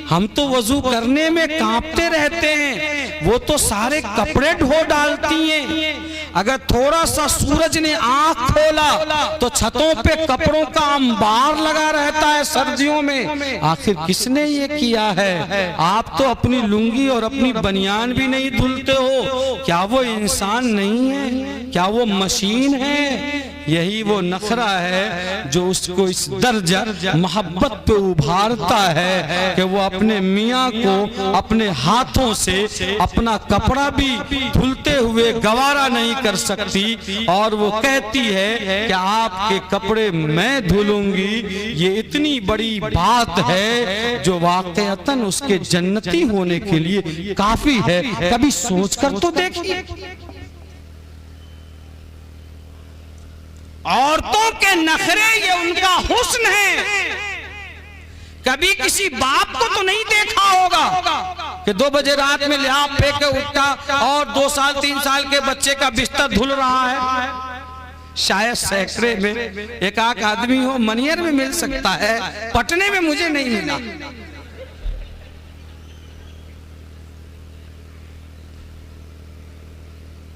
Speaker 5: हम तो वजू करने में कांपते रहते हैं, वो तो सारे कपड़े धो डालती हैं। अगर थोड़ा सा सूरज ने आंख खोला तो छतों पे कपड़ों का अंबार लगा रहता है सर्दियों में। आखिर किसने ये किया है? आप तो अपनी लुंगी और अपनी बनियान भी नहीं धुलते हो। क्या वो इंसान नहीं है? क्या वो मशीन है? यही वो नखरा है जो उसको इस दर्जा मोहब्बत पे उभारता है कि वो अपने मियाँ को अपने हाथों से अपना कपड़ा भी धुलते हुए गवारा नहीं कर सकती, और वो कहती है कि आपके कपड़े मैं धुलूंगी। ये इतनी बड़ी बात है जो वाकईतन उसके जन्नती होने के लिए काफी है। कभी सोचकर तो देखिए, औरतों के नखरे ये उनका हुस्न है। कभी किसी बाप को तो नहीं देखा होगा कि 2 बजे रात में लिहाफ फेंक के उठा और 2 साल 3 साल के बच्चे का बिस्तर धुल रहा है। शायद सैकड़े में एक आध आदमी हो, मनियर में मिल सकता है, पटने में मुझे नहीं मिला।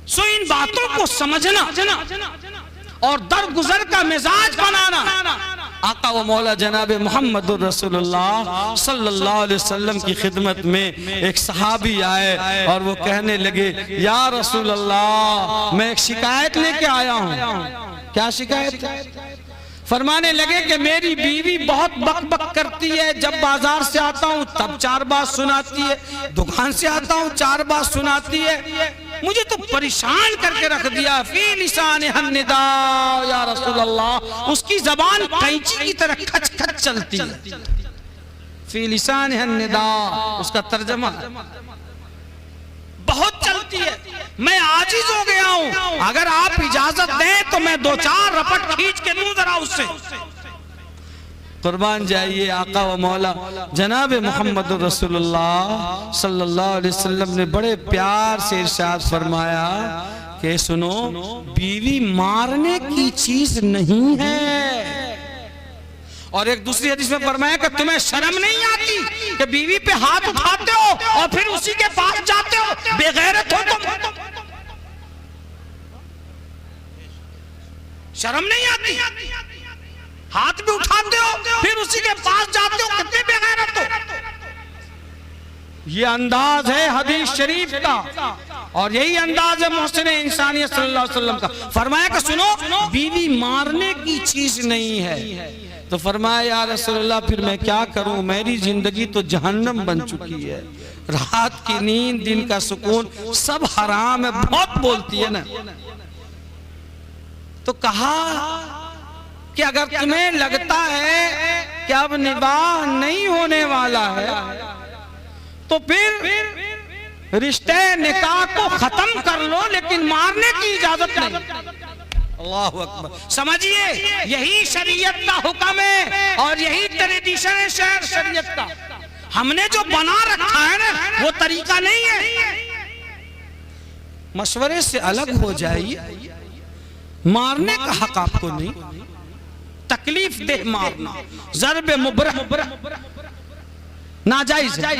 Speaker 5: सो इन बातों को समझना और दरगुजर का मिजाज बनाना। आका व मौला जनाब मोहम्मद रसूलुल्लाह सल्लल्लाहु अलैहि वसल्लम की खिदमत में एक सहाबी आए और वो कहने लगे, या रसूल अल्लाह, मैं एक शिकायत लेके आया हूँ। क्या शिकायत? फरमाने लगे कि मेरी बीवी बहुत बक बक करती है। जब बाजार से आता हूँ तब 4 बात सुनाती है, दुकान से आता हूँ 4 बात सुनाती है। मुझे तो परेशान करके रख दिया। फी लिसान निदा या रसूल अल्लाह, उसकी जबान कैंची की तरह खच खच चलती है। फी लिसान निदा, उसका तर्जमा बहुत चलती है। मैं आजिज हो गया हूं, अगर आप इजाजत दें तो मैं 2-4 रपट खींच के दूं जरा उससे। कुर्बान जाइए, आका व मौला जनाब मोहम्मद रसूलुल्लाह सल्लल्लाहु अलैहि वसल्लम ने बड़े प्यार से इरशाद फरमाया कि सुनो, बीवी मारने की चीज नहीं है। और एक दूसरी हदीस में फरमाया कि तुम्हें शर्म नहीं आती कि बीवी पे हाथ उठाते हो और फिर उसी के पास जाते हो? बेगैरत हो तुम। शर्म नहीं आती? हाथ भी उठाते हो फिर उसी के पास जाते हो, कितने बेगैरत हो। ये अंदाज है हदीस शरीफ का, और यही अंदाज है मोहसिन इंसानियत सल्लल्लाहु अलैहि वसल्लम का। फरमाया कि सुनो, बीवी मारने की चीज नहीं है। तो फरमाया, या रसूलल्लाह, फिर मैं क्या करूं? मेरी जिंदगी तो जहन्नम बन चुकी है। रात की नींद, दिन का सुकून सब हराम है। बहुत बोलती है ना। तो कहा कि अगर तुम्हें लगता है कि अब निबाह नहीं होने वाला है तो फिर रिश्ते निकाह को खत्म कर लो, लेकिन मारने की इजाजत नहीं। अल्लाहु अकबर। समझिए, यही शरीयत का हुक्म है और यही ट्रेडिशन है शरीयत का हमने जो बना रखा है ना वो तरीका नहीं है। मशवरे से अलग हो जाइए। मारने का हक आपको नहीं, तकलीफ दे मारना, ज़रबे मुबरह नाजायज है।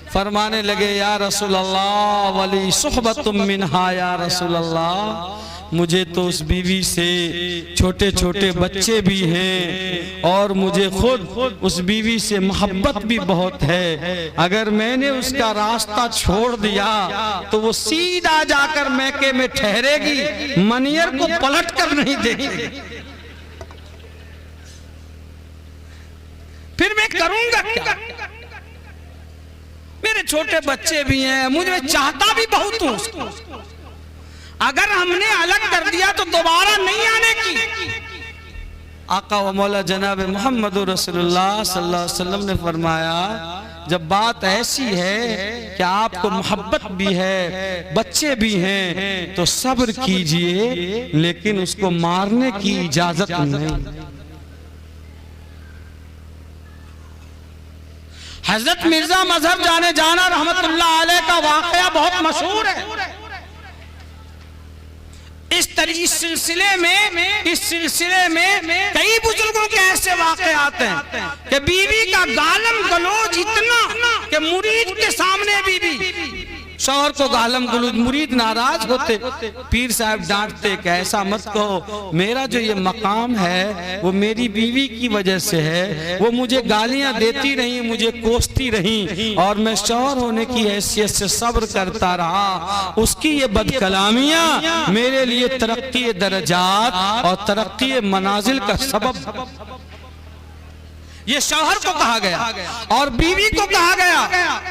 Speaker 5: फरमाने लगे या रसूल अल्लाह वली सुहबतुम मिनहा, या रसूल अल्लाह मुझे तो उस बीवी से छोटे छोटे बच्चे भी हैं और मुझे खुद उस बीवी से मोहब्बत भी बहुत है। अगर मैंने उसका रास्ता छोड़ दिया तो वो सीधा जाकर मैके में ठहरेगी, मनियर को पलट कर नहीं देगी। फिर मैं करूंगा क्या? मेरे छोटे बच्चे भी हैं, मुझे चाहता भी बहुत हूं उसको। अगर हमने अलग कर दिया तो दोबारा नहीं आने की। आका व मौला जनाब मोहम्मद रसूलुल्लाह सल्लल्लाहु अलैहि वसल्लम ने फरमाया, जब बात ऐसी है कि आपको मोहब्बत भी है, बच्चे भी हैं, तो सब्र कीजिए, लेकिन उसको मारने की इजाजत नहीं। हजरत मिर्जा मजहब जाने जाना रहमतुल्लाह अलैह का वाकया बहुत मशहूर है। इस सिलसिले में कई बुजुर्गों के ऐसे वाक़े आते हैं कि बीवी का गालम गलोज इतना कि मुरीद के सामने बीवी शौहर को गालम गलोज, मुरीद नाराज होते, पीर साहब डांटते कि ऐसा मत कहो, मेरा जो ये मकाम है वो मेरी बीवी की वजह से है, वो मुझे गालियां देती रही, मुझे कोसती रही और मैं शौहर होने की हैसियत से सब्र करता रहा। उसकी ये बदकलामियां मेरे लिए तरक्की दरजात और तरक्की मनाजिल का सबब। ये शौहर को कहा गया और बीवी को कहा गया,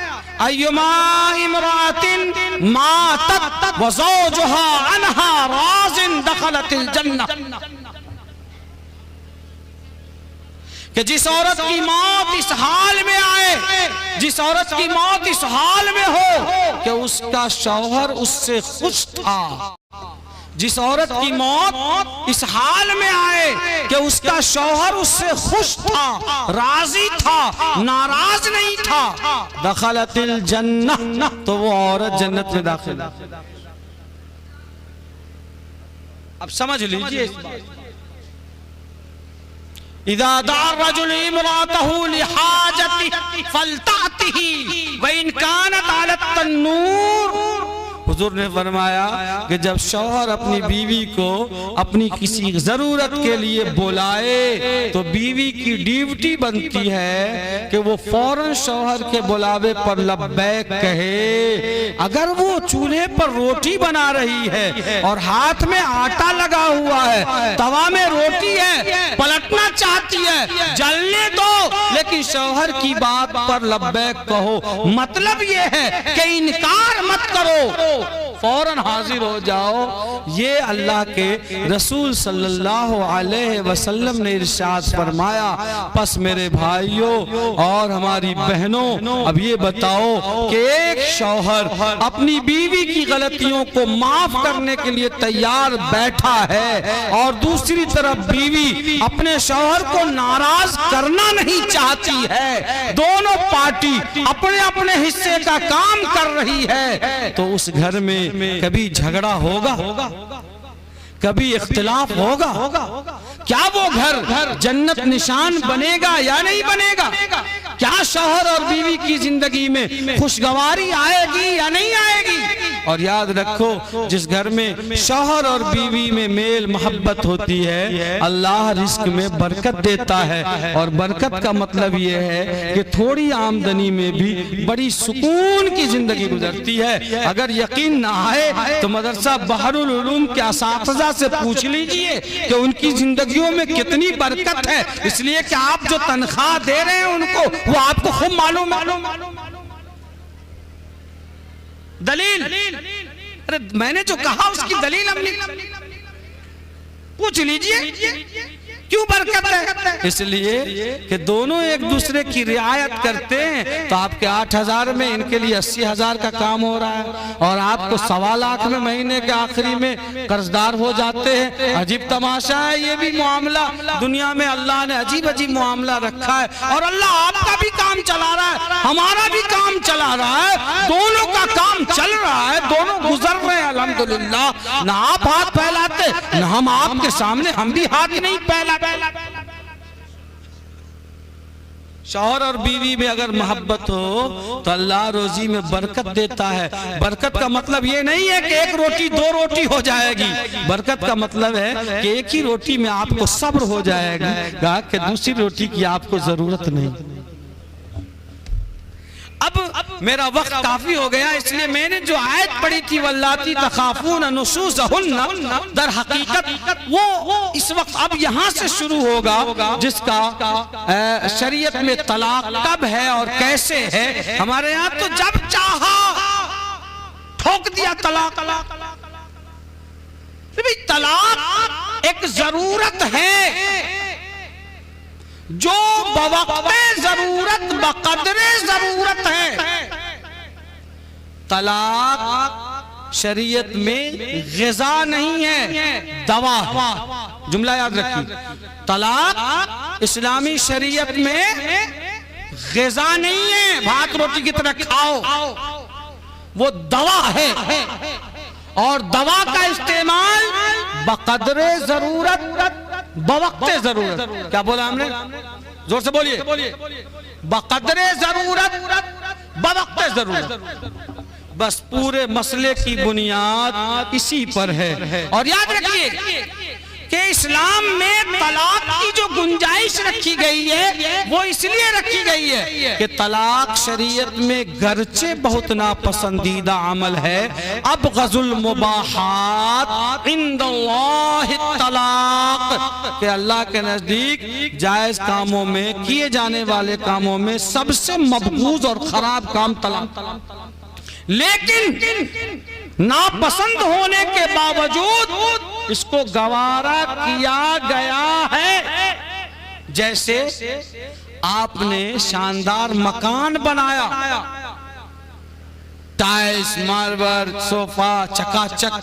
Speaker 5: अय्युमा इमरातिन मातत व ज़ौजुहा अन्हा राज़िन दखलतिल जन्नह, कि जिस औरत की मौत इस हाल में आए, जिस औरत की मौत इस हाल में हो कि उसका शौहर उससे खुश था, जिस औरत की मौत इस हाल में आए कि उसका शौहर उससे खुश था, राजी था, नाराज नहीं था, दखलतिल जन्नह, तो वो औरत जन्नत में दाखिल। अब समझ लीजिए, इज़ा दअा रजुल इम्राअतहु लिहाजतिही फलतअतिही व इन कानत अला तन्नूर। हुजूर ने फरमाया कि जब शौहर अपनी बीवी को अपनी किसी जरूरत के लिए बुलाए तो बीवी की ड्यूटी बनती है कि वो फौरन शौहर के बुलावे पर लब्बैक कहे। अगर वो चूल्हे पर रोटी बना रही है और हाथ में आटा लगा हुआ है, तवा में रोटी है, पलटना चाहती है, जलने दो, लेकिन शौहर की बात पर लब्बैक कहो। मतलब ये है कि इनकार मत करो, फौरन हाजिर हो जाओ। ये अल्लाह के रसूल सल्लल्लाहु अलैहि वसल्लम ने इरशाद फरमाया। बस मेरे भाइयों और हमारी बहनों, अब ये बताओ कि एक शौहर अपनी बीवी की गलतियों को माफ करने के लिए तैयार बैठा है और दूसरी तरफ बीवी अपने शौहर को नाराज करना नहीं चाहती है, दोनों पार्टी अपने अपने हिस्से का काम कर रही है, तो उस घर में कभी झगड़ा होगा, कभी इख्तिलाफ होगा? क्या वो घर जन्नत निशान बनेगा या नहीं बनेगा? क्या शौहर और बीवी की जिंदगी में खुशगवारी आएगी या नहीं आएगी? और याद रखो, जिस घर में शौहर और बीवी में मेल मोहब्बत होती है, अल्लाह रिस्क में बरकत देता है। और बरकत का मतलब ये है कि थोड़ी आमदनी में भी बड़ी सुकून की जिंदगी गुजरती है। अगर यकीन ना आए तो मदरसा बहरुल उलूम के असातिज़ा से पूछ लीजिए कि उनकी जिंदगियों में कितनी बरकत है, इसलिए कि आप जो तनख्वाह दे रहे हैं उनको, वो आपको खूब मालूम। दलील, अरे मैंने जो कहा उसकी दलील हमने पूछ लीजिए, क्यों बरकत है? इसलिए कि दोनों एक दूसरे की रियायत करते हैं। तो आपके 8,000 में इनके लिए 80,000 का काम हो रहा है और आपको 1.25 लाख में महीने के आखिरी में कर्जदार हो जाते हैं। अजीब तमाशा है ये भी मामला। दुनिया में अल्लाह ने अजीब अजीब मामला रखा है और अल्लाह आपका भी काम चला रहा है, हमारा भी काम चला रहा है, दोनों का काम चल रहा है, दोनों गुजर रहे हैं अल्हम्दुलिल्लाह। ना आप हाथ फैलाते ना हम आपके सामने, हम भी हाथ नहीं फैला। शौहर और बीवी में अगर मोहब्बत हो तो अल्लाह रोजी में बरकत देता है। बरकत का मतलब ये नहीं है कि एक रोटी 2 रोटी हो जाएगी। बरकत का मतलब है कि एक ही रोटी में आपको सब्र हो जाएगा कि दूसरी रोटी की आपको जरूरत नहीं। अब मेरा वक्त काफी हो गया, इसलिए मैंने जो आयत पढ़ी थी वल्लाती तखाफून नुशूज़हुन्ना, दर हकीकत वो इस वक्त अब यहाँ से शुरू होगा जिसका शरीयत में तलाक कब है और कैसे है। हमारे यहाँ तो जब चाहा ठोक दिया तलाक। भाई तलाक एक जरूरत है जो बवक़्ते जरूरत बक़द्रे जरूरत है। तलाक शरीयत में ग़िज़ा नहीं है, दवा। जुमला याद रखिए, तलाक इस्लामी शरीयत में ग़िज़ा नहीं है, भात रोटी की तरह खाओ, वो दवा है। और दवा का इस्तेमाल बक़द्रे जरूरत बवक़्ते जरूरत। क्या बोला हमने? जोर से बोलिए। बक़द्रे जरूरत बवक़्ते जरूरत। बस पूरे मसले की बुनियाद इसी पर है। और याद रखिए कि इस्लाम में तलाक की जो गुंजाइश रखी गई है वो इसलिए रखी गई है कि तलाक शरीयत में गरचे बहुत नापसंदीदा अमल है। अब गज़ुल मुबाहात इंदल्लाहि तलाक, के अल्लाह के नजदीक जायज कामों में, किए जाने वाले कामों में सबसे मबगूज़ और खराब काम तलाक। लेकिन नापसंद होने के बावजूद इसको गवारा किया गया है। जैसे आपने शानदार मकान बनाया, टाइल्स, मार्बल, सोफा, चकाचक,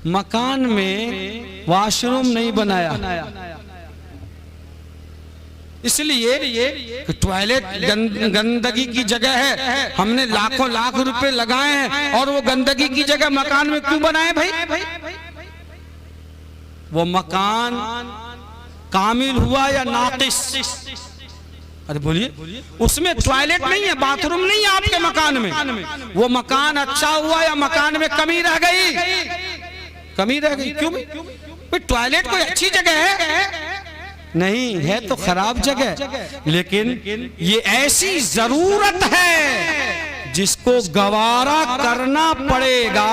Speaker 5: मकान में वॉशरूम नहीं बनाया इसलिए टॉयलेट गंदगी की जगह है, हमने लाखों लाख रुपए लगाए हैं और वो गंदगी की जगह मकान में क्यों बनाए भाई? वो मकान कामिल हुआ या नाकिस? अरे बोलिए, उसमें टॉयलेट नहीं है, बाथरूम नहीं है आपके मकान में, वो मकान अच्छा हुआ या मकान में कमी रह गई? कमी रह गई। क्यों भाई? टॉयलेट कोई अच्छी जगह है नहीं है, तो खराब जगह। लेकिन ये ऐसी जरूरत है जिसको गवारा करना पड़ेगा।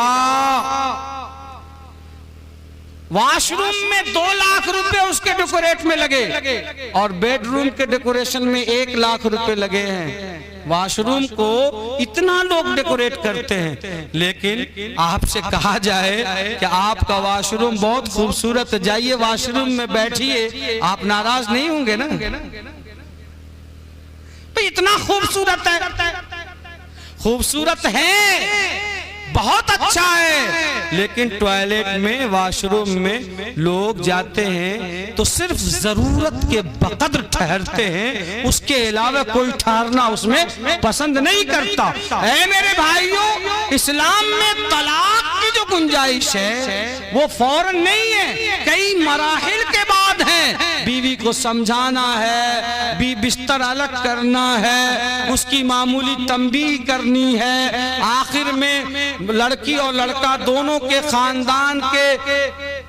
Speaker 5: वॉशरूम में 2 लाख रुपए उसके डेकोरेट में लगे और बेडरूम के डेकोरेशन में 1 लाख रुपए लगे हैं। वॉशरूम को इतना लोग डेकोरेट करते हैं, लेकिन आपसे कहा जाए कि आपका वॉशरूम बहुत खूबसूरत है, जाइए वॉशरूम में बैठिए, आप नाराज नहीं होंगे ना? तो इतना खूबसूरत है, बहुत अच्छा है, लेकिन टॉयलेट में, वॉशरूम में लोग जाते हैं तो सिर्फ जरूरत के बकद्र ठहरते हैं, उसके अलावा कोई ठहरना उसमें पसंद नहीं करता। ऐ मेरे भाइयों, इस्लाम में तलाक की जो गुंजाइश है वो फौरन नहीं है, कई मराहिल के बाद है। बीवी को समझाना है, बिस्तर अलग करना है, उसकी मामूली तंबीह करनी है, आखिर में लड़की और लड़का दोनों के खानदान के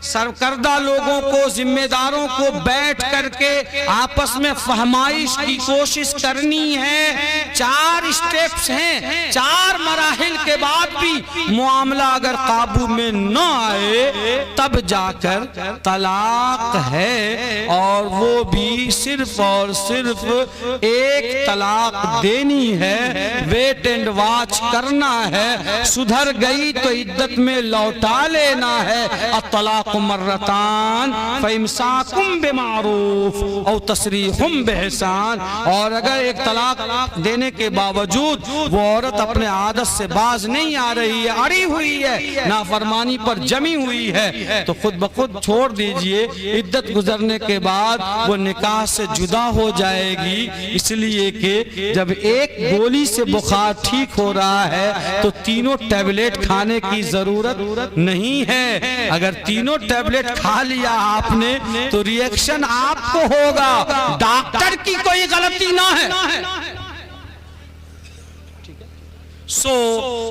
Speaker 5: सरकर्दा लोगों को, जिम्मेदारों को बैठ करके आपस में फहमाइश की कोशिश करनी है। 4 स्टेप्स हैं, 4 मराहिल के बाद भी मामला अगर काबू में न आए तब जाकर तलाक है, और वो भी सिर्फ और सिर्फ एक तलाक देनी है, वेट एंड वॉच करना है, सुधर गई तो इद्दत में लौटा लेना है। अतलाक मर्रतान फइमसाकुम बिमारूफ औ तसरीहुम बिहसान। और अगर एक तलाक देने के बावजूद वो औरत अपने आदत से बाज नहीं आ रही है, अड़ी हुई है, नाफरमानी पर जमी हुई है, तो खुद ब खुद छोड़ दीजिए। इद्दत गुजरने के बाद वो निकाह से जुदा हो जाएगी, इसलिए कि जब एक गोली से बुखार ठीक हो रहा है तो तीनों टैबलेट खाने की जरूरत नहीं है। अगर तीनों टैबलेट खा लिया आपने तो रिएक्शन आपको होगा, डॉक्टर की कोई गलती ना है।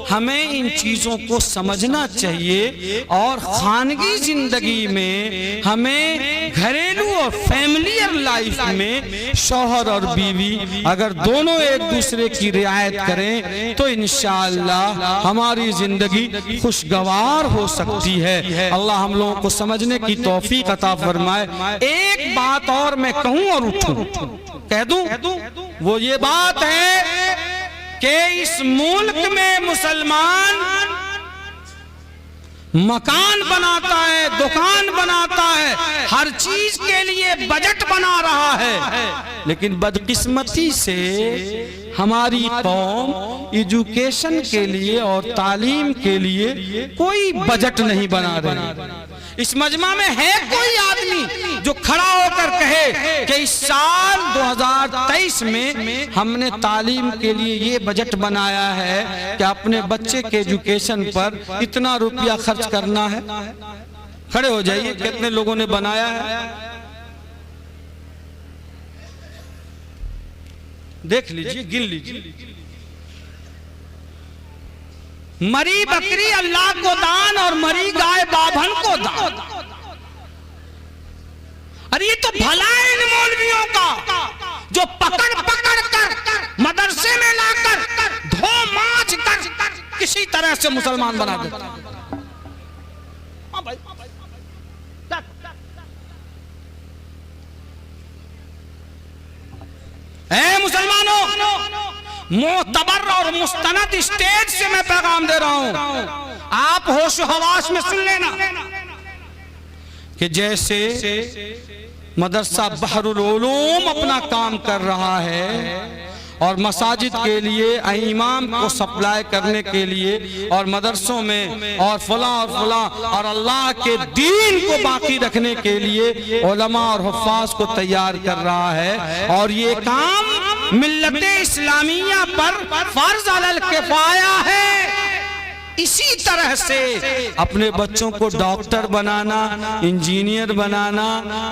Speaker 5: हमें इन चीजों को समझना चाहिए, और खानगी जिंदगी में हमें घरेलू और फैमिलियर लाइफ में शौहर और बीवी अगर दोनों एक दूसरे की रियायत करें तो इंशाअल्लाह हमारी जिंदगी खुशगवार हो सकती है। अल्लाह हम लोगों को समझने की तौफीक अता फरमाए। एक बात और मैं कहूं और उठूं, कह दूं, वो ये बात है कि इस मुल्क में मुसलमान मकान बनाता है, दुकान बनाता है, हर चीज के लिए बजट बना रहा है, लेकिन बदकिस्मती से हमारी कौम एजुकेशन के लिए और तालीम के लिए कोई बजट नहीं बना रही। इस मजमा में है कोई आदमी जो खड़ा होकर कहे कि इस साल 2023 में हमने तालीम के लिए ये बजट बनाया है कि अपने बच्चे के एजुकेशन पर इतना रुपया खर्च करना है? खड़े हो जाइए, कितने लोगों ने बनाया है? देख लीजिए, गिन लीजिए। मरी बकरी अल्लाह को दान और मरी गाय बाभन को दान। अरे ये तो भला है इन मौलवियों का जो पकड़ पकड़ कर मदरसे में लाकर धो माच कर किसी तरह से मुसलमान बना देता है। मुसलमानों, मोतबर और मुस्तनद स्टेज से मैं पैगाम दे रहा हूं, आप होश हवास में सुन लेना कि जैसे मदरसा बहरुल उलूम अपना काम कर रहा है और मसाजिद के लिए इमाम को सप्लाई करने के लिए और मदरसों में और फला और अल्लाह के दीन को बाकी रखने के लिए उलमा और हुफ़ाज़ को तैयार कर रहा है, और ये काम मिल्लत इस्लामिया पर फर्ज अलल किफ़ाया है। इसी तरह से अपने बच्चों को डॉक्टर बनाना, इंजीनियर बनाना,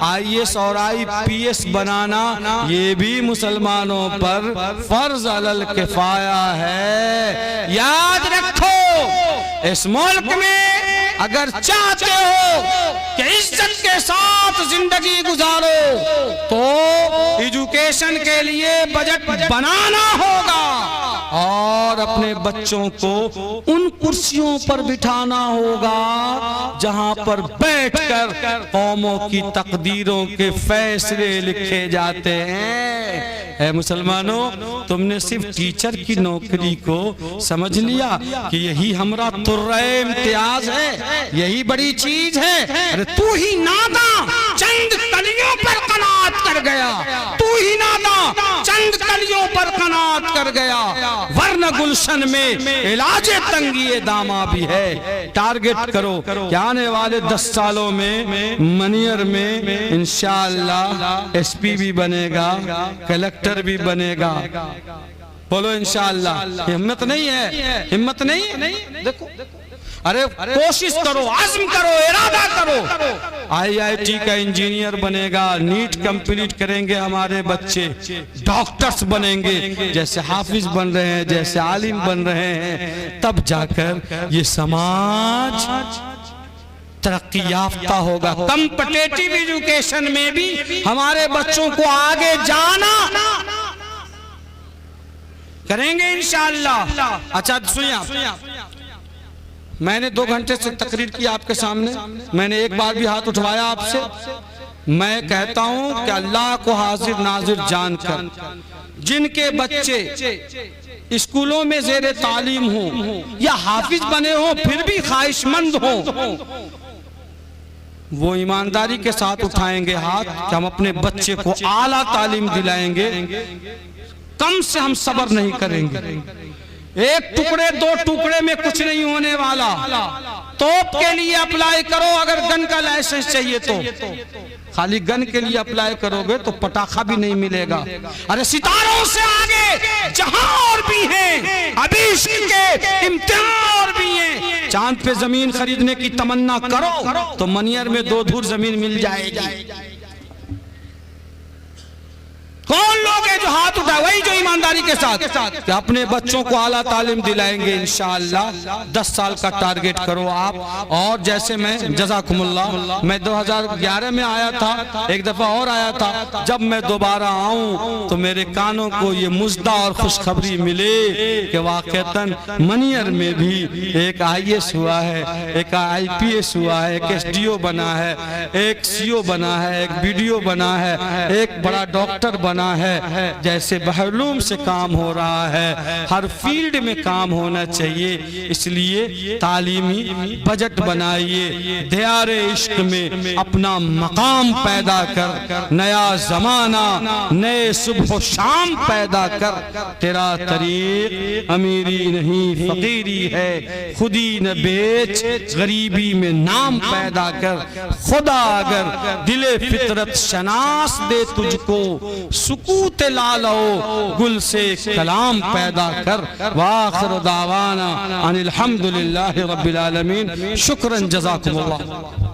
Speaker 5: IAS और IPS बनाना, ये भी मुसलमानों पर फर्ज अलल किफाया है। याद रखो, इस मुल्क में अगर चाहते हो कि इज्जत के साथ जिंदगी गुजारो तो एजुकेशन के लिए बजट बनाना होगा और अपने बच्चों को उन कुर्सियों पर बिठाना होगा जहां पर बैठकर कौमों की तकदीरों के फैसले लिखे जाते हैं। है मुसलमानों, तुमने सिर्फ टीचर की नौकरी को समझ लिया कि यही हमारा तुर्रे इम्तियाज है, यही बड़ी चीज है। अरे तू ही नादा चंद कलियों पर कनात कर गया, तू ही नादा चंद कलियों पर कनात कर गया, वरना गुलशन में इलाजे तंगी दामा भी है। टारगेट करो कि आने वाले 10 सालों में मनियर में इंशाअल्लाह SP भी बनेगा, कलेक्टर भी बनेगा। बोलो इंशाअल्लाह। हिम्मत नहीं है, हिम्मत नहीं। देखो, अरे कोशिश करो, आज़म करो, इरादा करो। IIT का इंजीनियर बनेगा, नीट कंप्लीट करेंगे हमारे बच्चे, डॉक्टर्स बनेंगे, जैसे हाफिज बन रहे हैं, जैसे आलिम बन रहे हैं, तब जाकर ये समाज तरक्की याफ्ता होगा। कॉम्पिटिटिव एजुकेशन में भी हमारे बच्चों को आगे जाना करेंगे इंशाअल्लाह। अच्छा सुनिए आप, मैंने 2 घंटे से तकरीर की आपके सामने, मैंने एक बार भी हाथ उठवाया आपसे। मैं कहता हूं कि अल्लाह को हाजिर नाजिर जानकर जिनके बच्चे स्कूलों में ज़ेरे तालीम हो या हाफिज बने हो फिर भी ख्वाहिशमंद हो, वो ईमानदारी के साथ उठाएंगे हाथ कि हम अपने बच्चे को आला तालीम दिलाएंगे, कम से हम सब्र नहीं करेंगे। एक टुकड़े 2 टुकड़े में कुछ नहीं होने वाला। तोप के लिए अप्लाई करो, अगर गन का लाइसेंस चाहिए तो खाली गन के लिए अप्लाई करोगे तो पटाखा भी नहीं मिलेगा। अरे सितारों से आगे जहां और भी हैं, अभी इश्क के इम्तिहान और भी हैं। चांद पे जमीन खरीदने की तमन्ना करो तो मनियर में 2 धूर जमीन मिल जाएगी। कौन लोग हैं जो हाथ उठाए? वही जो ईमानदारी के साथ कि अपने बच्चों को आला तालीम दिलाएंगे इंशाअल्लाह। 10 साल का टारगेट करो आप। और जैसे मैं जज़ाकुमुल्लाह, मैं 2011 में आया था, एक दफा और आया था। जब मैं दोबारा आऊं तो मेरे कानों को ये मुजदा और खुशखबरी मिले कि वाक़तन मनियर में भी एक IAS हुआ है, एक IPS हुआ है, एक SDO बना है, एक CO बना है, एक BDO बना है, एक बड़ा डॉक्टर बना है। जैसे बहलूम से काम हो रहा है, हर फील्ड में काम होना चाहिए। इसलिए तालीमी बजट बनाइए, दियारे इश्क में अपना मकाम पैदा कर, नया जमाना नए सुबह शाम पैदा कर। तेरा तरीक अमीरी नहीं फकीरी है, खुदी न बेच गरीबी में नाम पैदा कर। खुदा अगर दिले फितरत शनास दे तुझको, सुकूत लालो गुल से कलाम पैदा कर। वाखिर दावाना अनिल हम्दुलिल्लाहि रब्बिल आलमीन। शुक्रन जज़ाकुमुल्लाह।